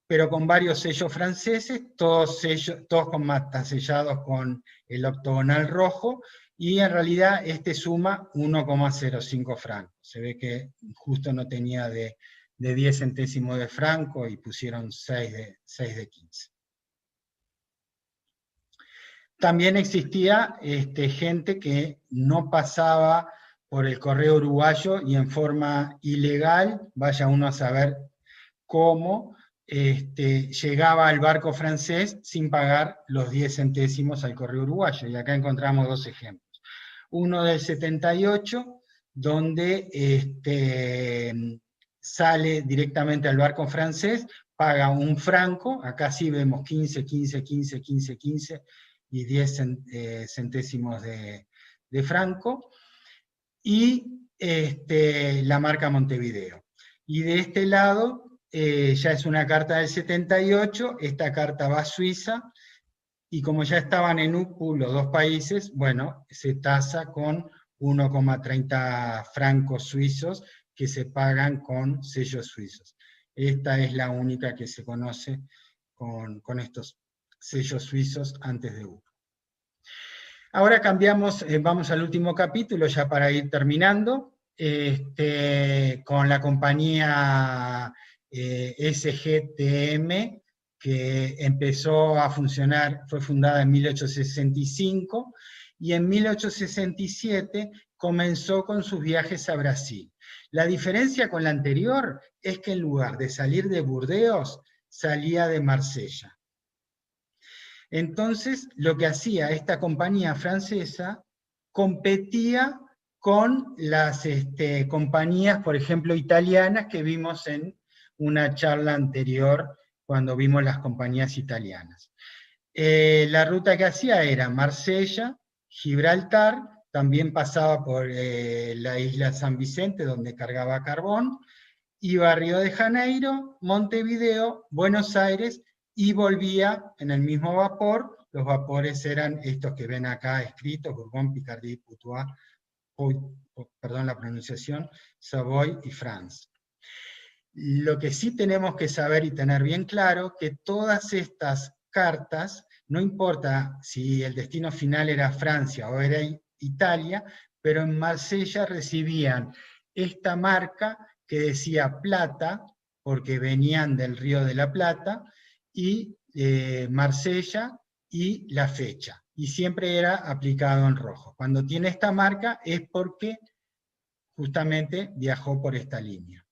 pero con varios sellos franceses, todos con matas sellados con el octogonal rojo, y en realidad este suma 1,05 francos. Se ve que justo no tenía de 10 centésimos de franco y pusieron 6 de 15. También existía gente que no pasaba por el correo uruguayo y en forma ilegal, vaya uno a saber cómo, llegaba al barco francés sin pagar los 10 centésimos al correo uruguayo. Y acá encontramos 2 ejemplos. Uno del 78, donde sale directamente al barco francés, paga un franco, acá sí vemos 15, 15, 15, 15, 15, y 10 centésimos de franco, y la marca Montevideo. Y de este lado, ya es una carta del 78, esta carta va a Suiza, y como ya estaban en UPU los 2 países, bueno, se tasa con 1,30 francos suizos que se pagan con sellos suizos. Esta es la única que se conoce con estos sellos suizos antes de UPU. Ahora cambiamos, vamos al último capítulo ya para ir terminando, con la compañía SGTM, que empezó a funcionar, fue fundada en 1865, y en 1867 comenzó con sus viajes a Brasil. La diferencia con la anterior es que en lugar de salir de Burdeos, salía de Marsella. Entonces, lo que hacía esta compañía francesa, competía con las compañías, por ejemplo, italianas, que vimos en una charla anterior, cuando vimos las compañías italianas. La ruta que hacía era Marsella, Gibraltar, también pasaba por la isla San Vicente, donde cargaba carbón, iba a Río de Janeiro, Montevideo, Buenos Aires, y volvía en el mismo vapor. Los vapores eran estos que ven acá escritos: Bourbon, Picardie, Putois, perdón la pronunciación, Savoy y France. Lo que sí tenemos que saber y tener bien claro, que todas estas cartas, no importa si el destino final era Francia o era Italia, pero en Marsella recibían esta marca que decía Plata, porque venían del Río de la Plata, y Marsella y la fecha. Y siempre era aplicado en rojo. Cuando tiene esta marca es porque justamente viajó por esta línea.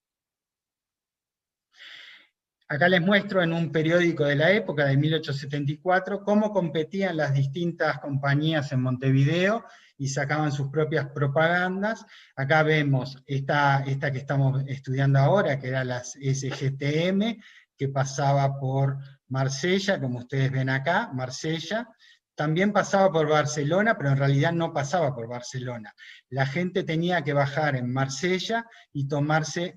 Acá les muestro en un periódico de la época, de 1874, cómo competían las distintas compañías en Montevideo y sacaban sus propias propagandas. Acá vemos esta que estamos estudiando ahora, que era las SGTM, que pasaba por Marsella, como ustedes ven acá, Marsella. También pasaba por Barcelona, pero en realidad no pasaba por Barcelona. La gente tenía que bajar en Marsella y tomarse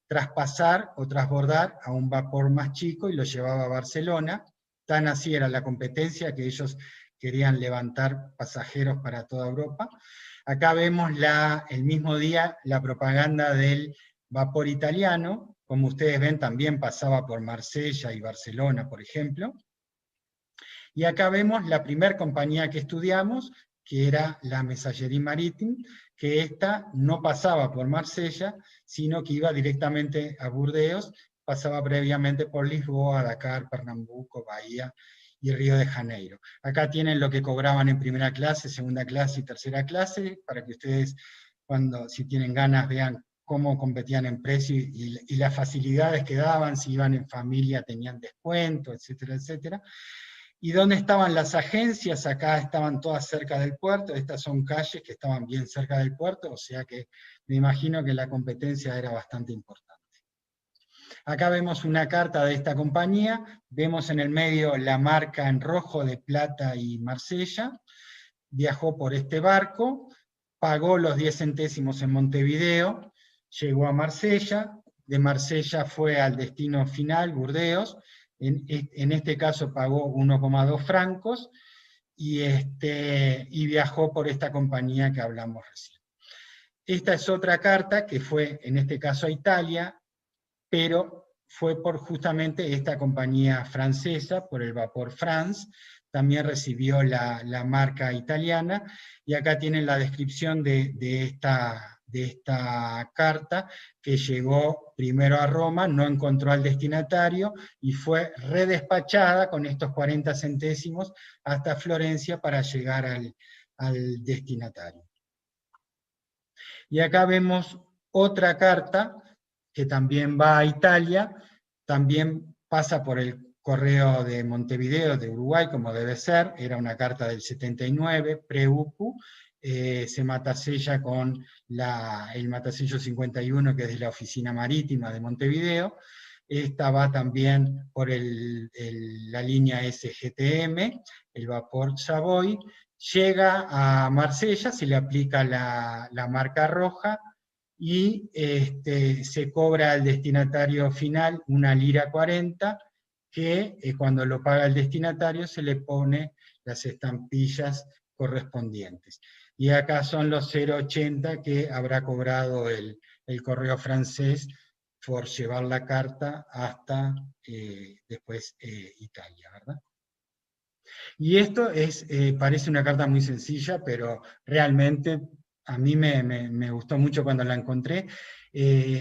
traspasar o transbordar a un vapor más chico y lo llevaba a Barcelona. Tan así era la competencia que ellos querían levantar pasajeros para toda Europa. Acá vemos el mismo día la propaganda del vapor italiano. Como ustedes ven, también pasaba por Marsella y Barcelona, por ejemplo. Y acá vemos la primera compañía que estudiamos, que era la Messageries Maritimes, que esta no pasaba por Marsella, sino que iba directamente a Burdeos, pasaba previamente por Lisboa, Dakar, Pernambuco, Bahía y Río de Janeiro. Acá tienen lo que cobraban en primera clase, segunda clase y tercera clase, para que ustedes, si tienen ganas, vean cómo competían en precio y las facilidades que daban, si iban en familia tenían descuento, etcétera, etcétera. ¿Y dónde estaban las agencias? Acá estaban todas cerca del puerto, estas son calles que estaban bien cerca del puerto, o sea que me imagino que la competencia era bastante importante. Acá vemos una carta de esta compañía, vemos en el medio la marca en rojo de Plata y Marsella, viajó por este barco, pagó los 10 centésimos en Montevideo, llegó a Marsella, de Marsella fue al destino final, Burdeos. En este caso pagó 1,2 francos y viajó por esta compañía que hablamos recién. Esta es otra carta que fue, en este caso, a Italia, pero fue por justamente esta compañía francesa, por el Vapor France. También recibió la marca italiana, y acá tienen la descripción de esta carta, que llegó primero a Roma, no encontró al destinatario, y fue redespachada con estos 40 centésimos hasta Florencia para llegar al destinatario. Y acá vemos otra carta, que también va a Italia, también pasa por el correo de Montevideo, de Uruguay, como debe ser, era una carta del 79, pre-UPU, se matasella con el matasello 51, que es de la Oficina Marítima de Montevideo. Esta va también por la línea SGTM, el vapor Savoy, llega a Marsella, se le aplica la marca roja, y se cobra al destinatario final una lira 40, que cuando lo paga el destinatario se le pone las estampillas correspondientes. Y acá son los 0,80 que habrá cobrado el correo francés por llevar la carta hasta después Italia, ¿verdad? Y esto parece una carta muy sencilla, pero realmente a mí me gustó mucho cuando la encontré.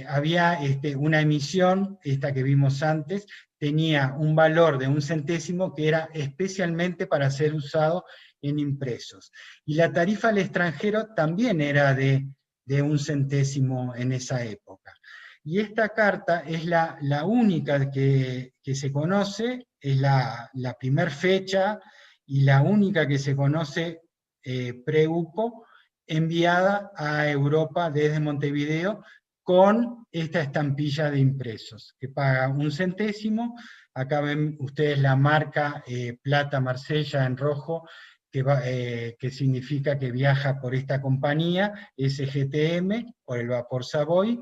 Había una emisión, esta que vimos antes, tenía un valor de 1 centésimo que era especialmente para ser usado en impresos. Y la tarifa al extranjero también era de 1 centésimo en esa época. Y esta carta es la única que se conoce, es la primer fecha y la única que se conoce pre-UPO, enviada a Europa desde Montevideo con esta estampilla de impresos, que paga 1 centésimo. Acá ven ustedes la marca Plata Marsella en rojo, que significa que viaja por esta compañía, SGTM, por el vapor Savoy,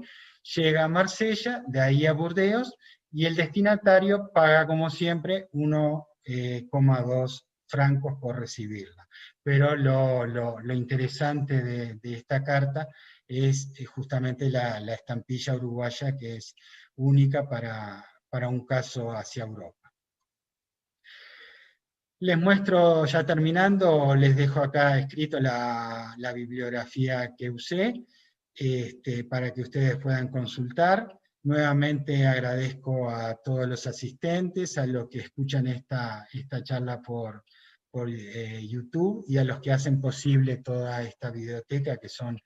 llega a Marsella, de ahí a Burdeos, y el destinatario paga, como siempre, 1,2 francos por recibirla. Pero lo interesante de esta carta es justamente la estampilla uruguaya, que es única para un caso hacia Europa. Les muestro, ya terminando, les dejo acá escrito la bibliografía que usé, para que ustedes puedan consultar. Nuevamente agradezco a todos los asistentes, a los que escuchan esta charla por YouTube, y a los que hacen posible toda esta biblioteca, que son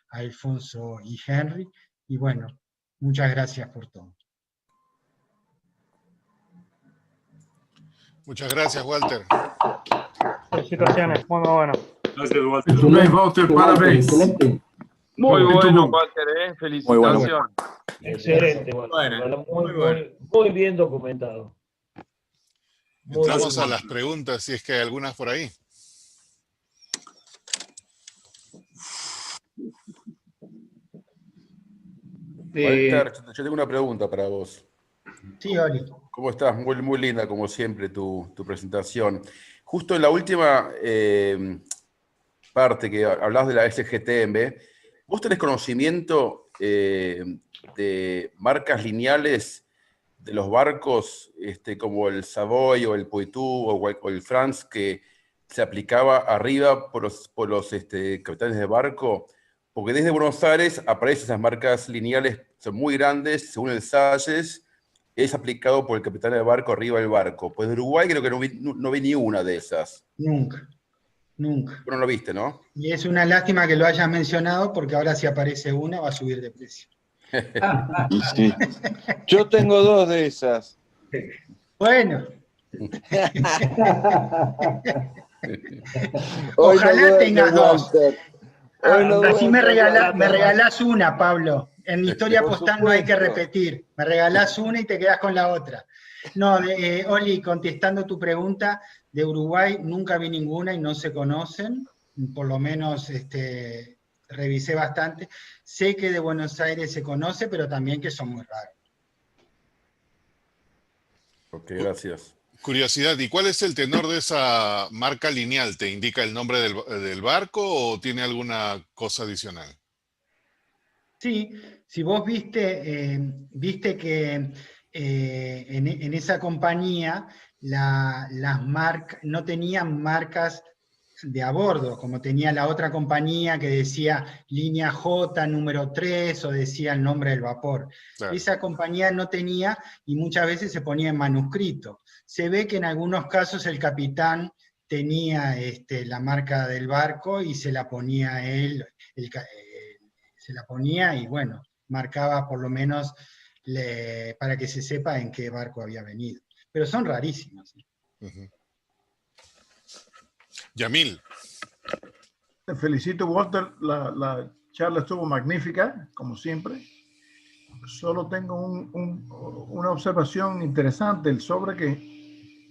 Alfonso y Henry. Y bueno, muchas gracias por todo. Muchas gracias, Walter. Felicitaciones, muy bueno. Gracias, Walter. Muito bem, Walter, parabéns. Excelente. Muy Muito bueno, bom. Walter, felicitaciones. Muy bueno. Excelente, Bueno, muy bien documentado. Muy Entramos bien. a las preguntas, si es que hay algunas por ahí. Walter, yo tengo una pregunta para vos. Sí, Oli. ¿Cómo estás? Muy linda, como siempre, tu presentación. Justo en la última parte que hablás de la SGTM, ¿vos tenés conocimiento de marcas lineales de los barcos como el Savoy o el Poitou o el France, que se aplicaba arriba por los capitanes de barco? Porque desde Buenos Aires aparecen esas marcas lineales, son muy grandes, según el Salles, es aplicado por el capitán de barco arriba del barco. Pues de Uruguay creo que no vi ni una de esas. Nunca, nunca. Bueno, lo viste, ¿no? Y es una lástima que lo hayas mencionado, porque ahora si aparece una va a subir de precio. Sí. Yo tengo 2 de esas. Bueno. Hoy Ojalá no duerme, tengas 2. Walter. Hoy no Así me duerme, regalás una, Pablo. En mi historia Por postal no hay que supuesto. repetir. Me regalás una y te quedás con la otra. No, Oli, contestando tu pregunta, de Uruguay nunca vi ninguna y no se conocen. Por lo menos revisé bastante. Sé que de Buenos Aires se conoce, pero también que son muy raros. Ok, gracias. Curiosidad, ¿y cuál es el tenor de esa marca lineal? ¿Te indica el nombre del barco o tiene alguna cosa adicional? Sí, si vos viste que en esa compañía las marcas no tenían marcas de a bordo, como tenía la otra compañía que decía línea J número 3 o decía el nombre del vapor. Claro. Esa compañía no tenía, y muchas veces se ponía en manuscrito. Se ve que en algunos casos el capitán tenía la marca del barco y se la ponía él, se la ponía y bueno, marcaba por lo menos para que se sepa en qué barco había venido. Pero son rarísimas. Uh-huh. Yamil. Te felicito, Walter. La charla estuvo magnífica, como siempre. Solo tengo una observación interesante. El sobre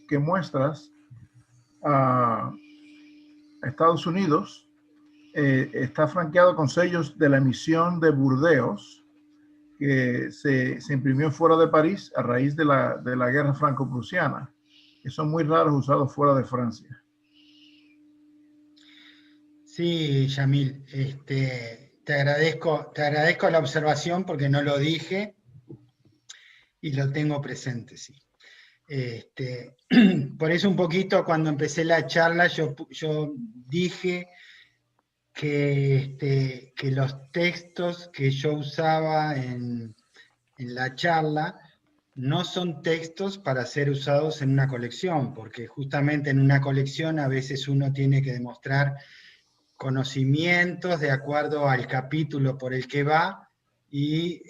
que muestras a Estados Unidos está franqueado con sellos de la emisión de Burdeos, que se imprimió fuera de París a raíz de la guerra franco-prusiana, que son muy raros usados fuera de Francia. Sí, Yamil, te agradezco la observación porque no lo dije y lo tengo presente, sí. Por eso un poquito cuando empecé la charla yo dije que los textos que yo usaba en la charla no son textos para ser usados en una colección, porque justamente en una colección a veces uno tiene que demostrar conocimientos de acuerdo al capítulo por el que va, y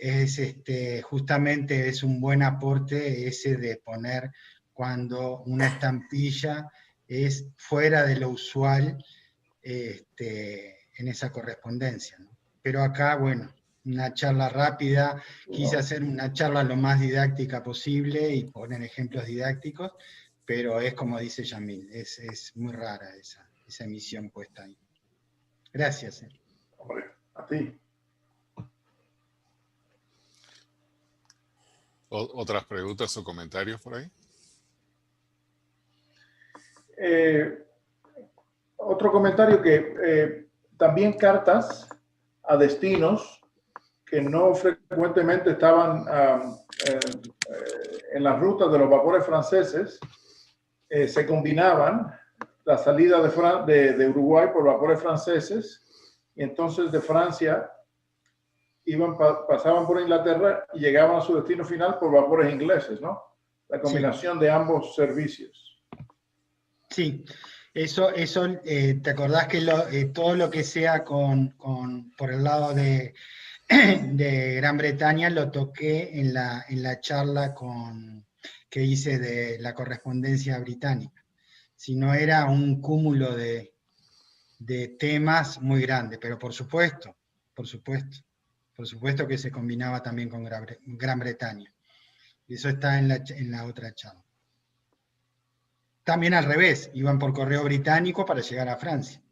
justamente es un buen aporte ese de poner cuando una estampilla es fuera de lo usual en esa correspondencia, ¿no? Pero acá, bueno, una charla rápida, quise hacer una charla lo más didáctica posible y poner ejemplos didácticos, pero es como dice Yamil, es muy rara esa emisión puesta ahí. Gracias. A ti. ¿Otras preguntas o comentarios por ahí? Otro comentario que también cartas a destinos que no frecuentemente estaban en las rutas de los vapores franceses, se combinaban la salida de Uruguay por vapores franceses, y entonces de Francia pasaban por Inglaterra y llegaban a su destino final por vapores ingleses, ¿no? La combinación de ambos servicios. Sí, eso ¿te acordás que todo lo que sea por el lado de Gran Bretaña lo toqué en la charla que hice de la correspondencia británica? Si no, era un cúmulo de temas muy grande, pero por supuesto que se combinaba también con Gran Bretaña. Y eso está en la otra charla. También al revés, iban por correo británico para llegar a Francia.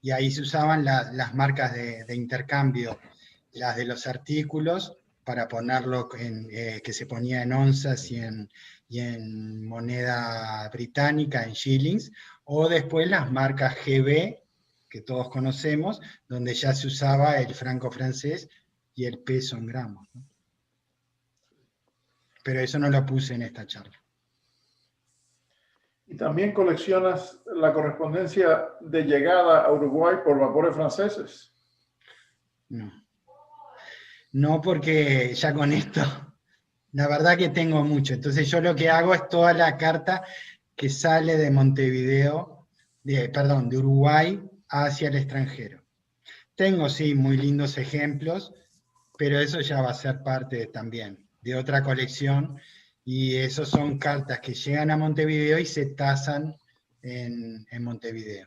Y ahí se usaban las marcas de intercambio, las de los artículos, para ponerlo que se ponía en onzas y en moneda británica, en shillings, o después las marcas GB, que todos conocemos, donde ya se usaba el franco francés y el peso en gramos, ¿no? Pero eso no lo puse en esta charla. Y también coleccionas la correspondencia de llegada a Uruguay por vapores franceses. No, porque ya con esto, la verdad que tengo mucho. Entonces yo lo que hago es toda la carta que sale de Montevideo, de Uruguay hacia el extranjero. Tengo, sí, muy lindos ejemplos, pero eso ya va a ser parte también de otra colección, y esos son cartas que llegan a Montevideo y se tasan en Montevideo.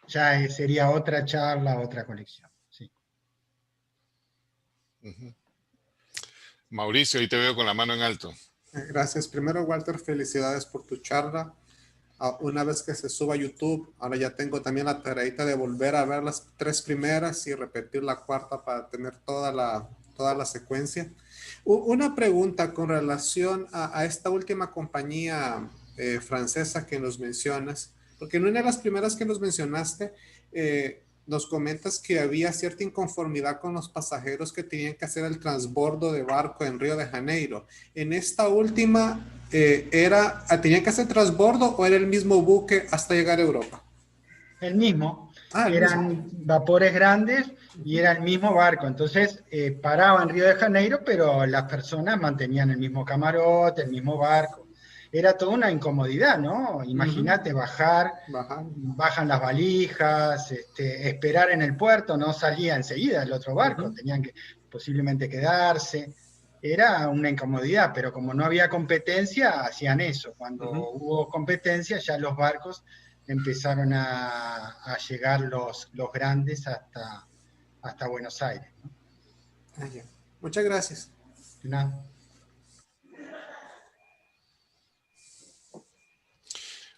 Ya sería otra charla, otra colección. Sí. Mauricio, ahí te veo con la mano en alto. Gracias. Primero, Walter, felicidades por tu charla. Una vez que se suba a YouTube, ahora ya tengo también la tareita de volver a ver las 3 primeras y repetir la cuarta para tener toda la secuencia. Una pregunta con relación a esta última compañía francesa que nos mencionas, porque en una de las primeras que nos mencionaste, nos comentas que había cierta inconformidad con los pasajeros que tenían que hacer el transbordo de barco en Río de Janeiro. En esta última, ¿tenían que hacer transbordo o era el mismo buque hasta llegar a Europa? El mismo. Eran vapores grandes y era el mismo barco. Entonces paraba en Río de Janeiro, pero las personas mantenían el mismo camarote, el mismo barco. Era toda una incomodidad, ¿no? Imagínate bajan las valijas, esperar en el puerto, no salía enseguida el otro barco, tenían que posiblemente quedarse. Era una incomodidad, pero como no había competencia, hacían eso. Cuando hubo competencia, ya los barcos empezaron a llegar los grandes hasta Buenos Aires, ¿no? Muchas gracias. De nada.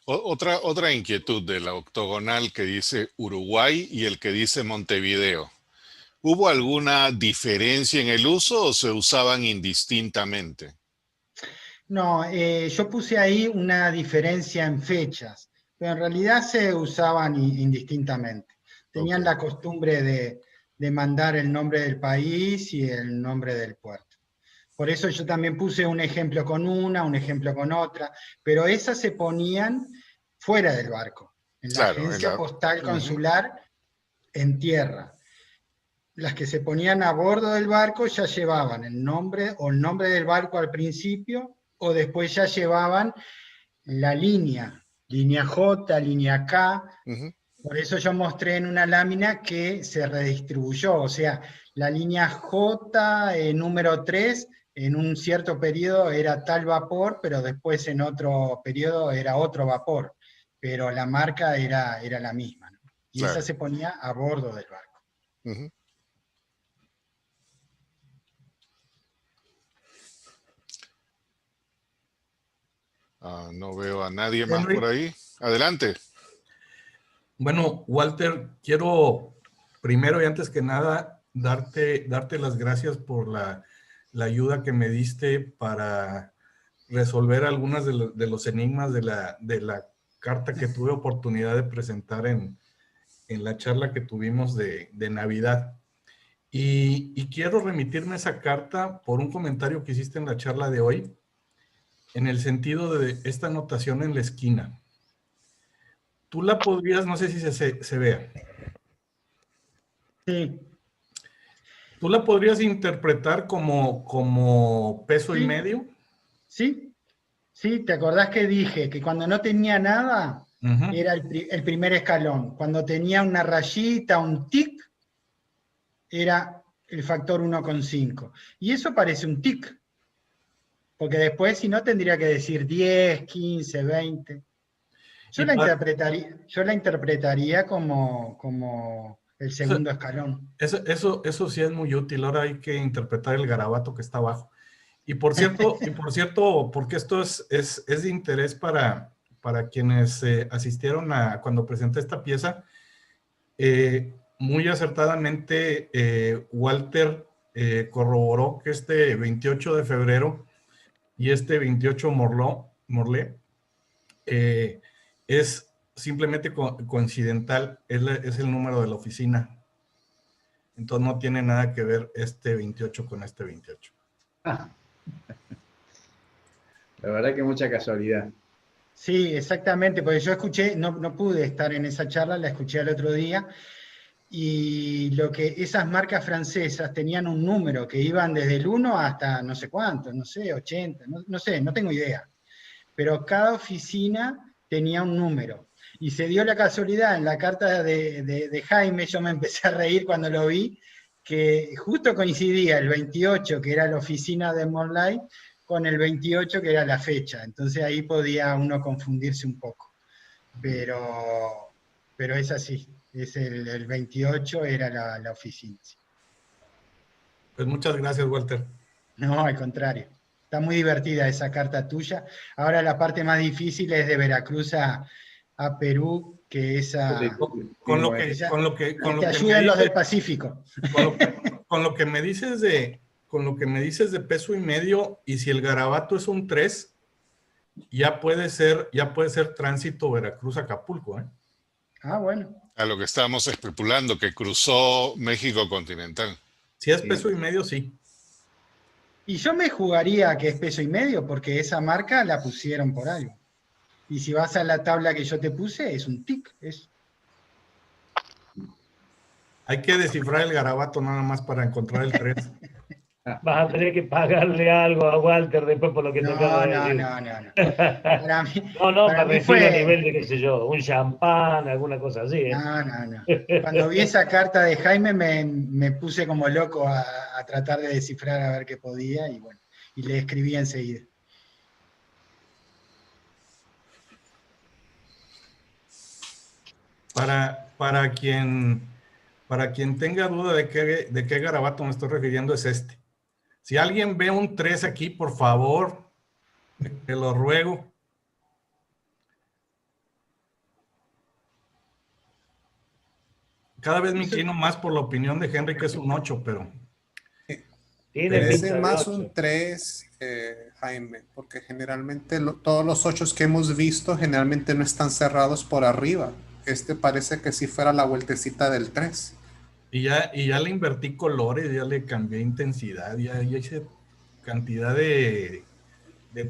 Otra inquietud de la octogonal que dice Uruguay y el que dice Montevideo. ¿Hubo alguna diferencia en el uso o se usaban indistintamente? No, yo puse ahí una diferencia en fechas, pero en realidad se usaban indistintamente. Tenían la costumbre de mandar el nombre del país y el nombre del puerto. Por eso yo también puse un ejemplo con una, un ejemplo con otra, pero esas se ponían fuera del barco, en la agencia postal consular en tierra. Las que se ponían a bordo del barco ya llevaban el nombre del barco al principio, o después ya llevaban la línea J, línea K. Por eso yo mostré en una lámina que se redistribuyó, o sea, la línea J, número 3, en un cierto periodo era tal vapor, pero después en otro periodo era otro vapor, pero la marca era la misma, ¿no? Y esa se ponía a bordo del barco. No veo a nadie más por ahí. Adelante. Bueno, Walter, quiero primero y antes que nada darte las gracias por la ayuda que me diste para resolver algunas de los enigmas de la carta que tuve oportunidad de presentar en la charla que tuvimos de Navidad. Y quiero remitirme a esa carta por un comentario que hiciste en la charla de hoy, en el sentido de esta anotación en la esquina. Tú la podrías, no sé si se vea. Sí. ¿Tú la podrías interpretar como peso y medio? Sí, sí, ¿te acordás que dije que cuando no tenía nada era el primer escalón? Cuando tenía una rayita, un tic, era el factor 1,5. Y eso parece un tic, porque después si no tendría que decir 10, 15, 20. Yo la interpretaría como el segundo escalón. Eso sí es muy útil. Ahora hay que interpretar el garabato que está abajo. Y por cierto, porque esto es de interés para quienes asistieron a cuando presenté esta pieza, muy acertadamente Walter corroboró que este 28 de febrero y este 28 Morlé es simplemente coincidental, es el número de la oficina. Entonces no tiene nada que ver este 28 con este 28. La verdad que mucha casualidad. Sí, exactamente, porque yo escuché, no pude estar en esa charla, la escuché el otro día, y esas marcas francesas tenían un número que iban desde el 1 hasta no sé cuánto, no sé, 80, no sé, no tengo idea. Pero cada oficina tenía un número. Y se dio la casualidad en la carta de Jaime, yo me empecé a reír cuando lo vi, que justo coincidía el 28, que era la oficina de Morley, con el 28, que era la fecha. Entonces ahí podía uno confundirse un poco. Pero es así, es el 28 era la oficina. Pues muchas gracias, Walter. No, al contrario. Está muy divertida esa carta tuya. Ahora la parte más difícil es de Veracruz a Perú, que esa... Con lo que te ayuden los del Pacífico. Con lo que me dices de peso y medio, y si el garabato es un 3, ya puede ser tránsito Veracruz-Acapulco, ¿eh? Ah, bueno. A lo que estábamos especulando, que cruzó México continental. Si es peso y medio, sí. Y yo me jugaría que es peso y medio, porque esa marca la pusieron por algo. Y si vas a la tabla que yo te puse, es un tic. Hay que descifrar el garabato nada más para encontrar el 3. Vas a tener que pagarle algo a Walter después por lo que te acabo de decir. No. Para mí fue a nivel de, qué sé yo, un champán, alguna cosa así. No. Cuando vi esa carta de Jaime me puse como loco a tratar de descifrar a ver qué podía, y bueno, y le escribí enseguida. Para quien tenga duda de qué garabato me estoy refiriendo, es este. Si alguien ve un 3 aquí, por favor, te lo ruego. Cada vez me inclino más por la opinión de Henry, que es un 8, pero... Parece más un 3, Jaime, porque generalmente todos los 8 que hemos visto generalmente no están cerrados por arriba. Este parece que si fuera la vueltecita del 3. Y ya le invertí colores, ya le cambié intensidad, ya hice cantidad de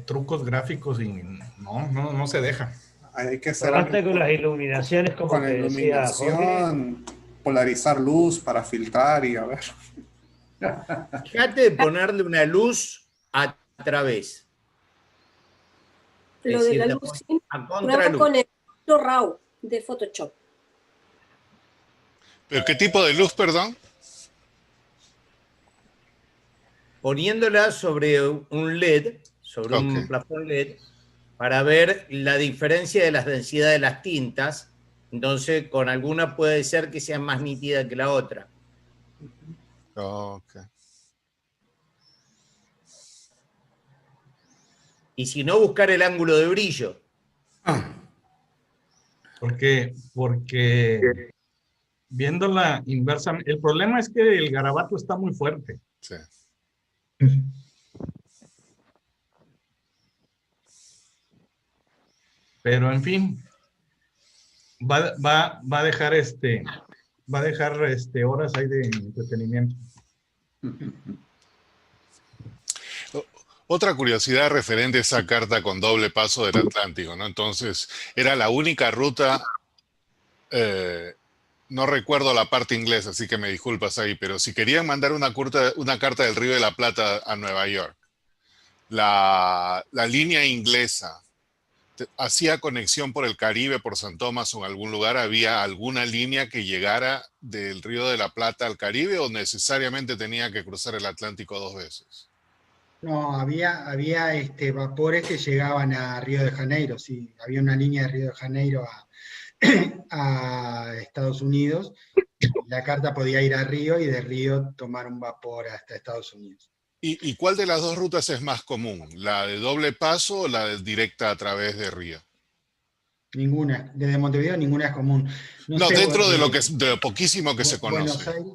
trucos gráficos y no se deja. Hay que hacer aparte con las iluminaciones, como con la iluminación, polarizar luz para filtrar y a ver. Fíjate de ponerle una luz a través. Lo de la luz, sí. Prueba con el RAW de Photoshop. ¿Pero qué tipo de luz, perdón? Poniéndola sobre un LED, sobre un plafón LED, para ver la diferencia de las densidades de las tintas. Entonces, con alguna puede ser que sea más nítida que la otra. Ok. Y si no, buscar el ángulo de brillo. Porque viéndola inversa, el problema es que el garabato está muy fuerte. Sí. Pero en fin, va a dejar horas ahí de entretenimiento. Otra curiosidad referente a esa carta con doble paso del Atlántico, ¿no? Entonces, era la única ruta, no recuerdo la parte inglesa, así que me disculpas ahí, pero si querían mandar una carta del Río de la Plata a Nueva York, la línea inglesa hacía conexión por el Caribe, por San Tomás o en algún lugar, ¿había alguna línea que llegara del Río de la Plata al Caribe o necesariamente tenía que cruzar el Atlántico 2 veces? No, había vapores que llegaban a Río de Janeiro, sí, había una línea de Río de Janeiro a Estados Unidos, la carta podía ir a Río y de Río tomar un vapor hasta Estados Unidos. ¿Y cuál de las dos rutas es más común? ¿La de doble paso o la de directa a través de Río? Ninguna, desde Montevideo ninguna es común. No, sé, dentro de lo poquísimo que se conoce. Buenos Aires.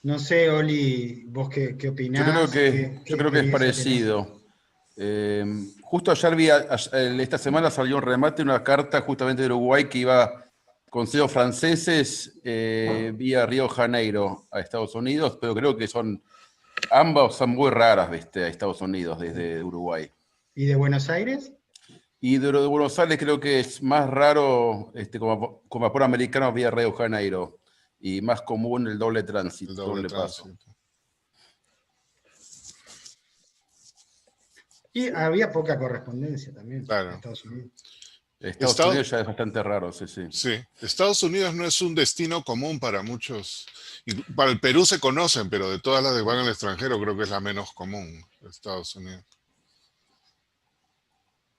No sé, Oli, vos qué opinás. Yo creo que es parecido. Justo ayer esta semana salió un remate, una carta justamente de Uruguay que iba con sellos franceses vía Río de Janeiro a Estados Unidos, pero creo que ambas son muy raras, ¿viste? A Estados Unidos desde Uruguay. ¿Y de Buenos Aires? Y de Buenos Aires creo que es más raro como vapor americano vía Río de Janeiro. Y más común el doble tránsito, el doble paso. Y había poca correspondencia también claro. en Estados Unidos. Estados Unidos ya es bastante raro, sí. Sí, Estados Unidos no es un destino común para muchos. Para el Perú se conocen, pero de todas las que van al extranjero creo que es la menos común, Estados Unidos.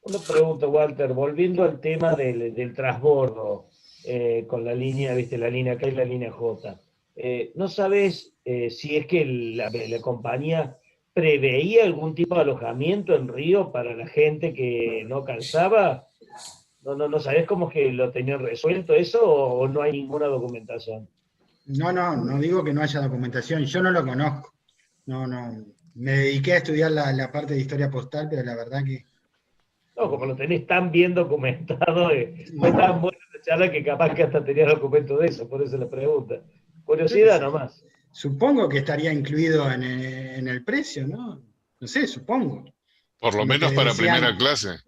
Una pregunta, Walter, volviendo al tema del transbordo. Con la línea, viste, la línea K y la línea J. ¿No sabes si es que la compañía preveía algún tipo de alojamiento en Río para la gente que no calzaba? ¿No sabés cómo es que lo tenían resuelto eso o no hay ninguna documentación? No digo que no haya documentación, yo no lo conozco. No, me dediqué a estudiar la parte de historia postal, pero la verdad que... No, como lo tenés tan bien documentado, fue tan buena la charla que capaz que hasta tenía documentos de eso, por eso la pregunta. Curiosidad nomás. Supongo que estaría incluido en el precio, ¿no? No sé, supongo. Por lo menos para primera clase.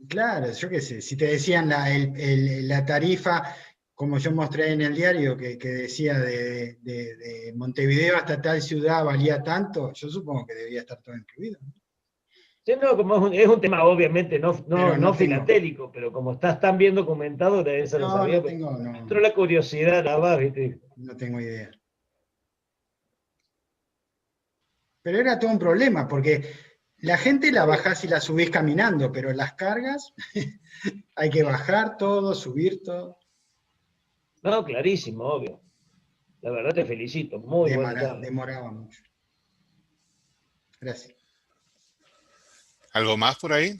Claro, yo qué sé, si te decían la tarifa, como yo mostré en el diario, que decía de Montevideo hasta tal ciudad valía tanto, yo supongo que debía estar todo incluido, ¿no? Sí, no, como es un tema obviamente no filatélico, pero como estás tan bien documentado, de eso lo sabía. Pero la curiosidad nada más, ¿viste? No tengo idea. Pero era todo un problema, porque la gente la bajás y la subís caminando, pero las cargas hay que bajar todo, subir todo. No, clarísimo, obvio. La verdad te felicito, muy bueno. Demoraba mucho. Gracias. ¿Algo más por ahí?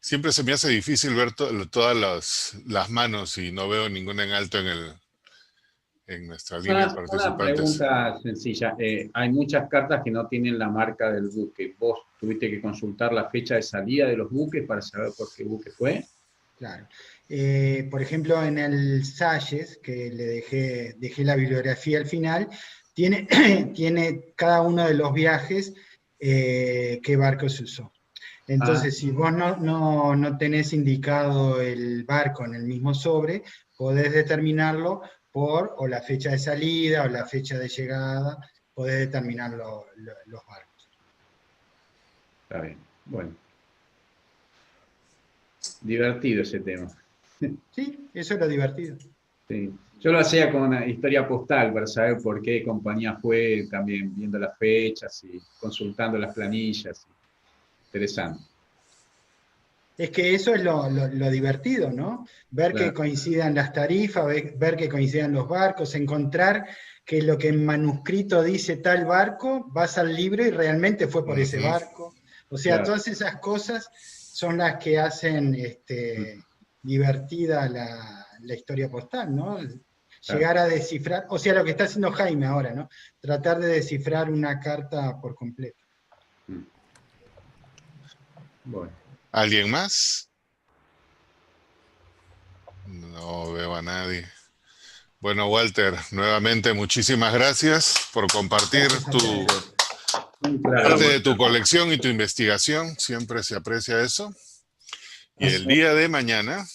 Siempre se me hace difícil ver todas las manos y no veo ninguna en alto en nuestra línea de participantes. Una pregunta sencilla. Hay muchas cartas que no tienen la marca del buque. ¿Vos tuviste que consultar la fecha de salida de los buques para saber por qué buque fue? Claro. Por ejemplo, en el Salles, que le dejé la bibliografía al final, tiene cada uno de los viajes qué barco se usó. Entonces, si vos no tenés indicado el barco en el mismo sobre, podés determinarlo por o la fecha de salida o la fecha de llegada, podés determinar los barcos. Está bien, bueno. Divertido ese tema. Sí, eso es lo divertido. Sí. Yo lo hacía con una historia postal para saber por qué compañía fue, también viendo las fechas y consultando las planillas. Interesante. Es que eso es lo divertido, ¿no? Ver que coincidan las tarifas, ver que coincidan los barcos, encontrar que lo que en manuscrito dice tal barco, vas al libro y realmente fue por ese barco. O sea, todas esas cosas son las que hacen divertida la historia postal, ¿no? llegar a descifrar, o sea, lo que está haciendo Jaime ahora, ¿no? Tratar de descifrar una carta por completo. Bueno. ¿Alguien más? No veo a nadie. Bueno, Walter, nuevamente muchísimas gracias por compartir parte de tu colección y tu investigación. Siempre se aprecia eso. Y el día de mañana...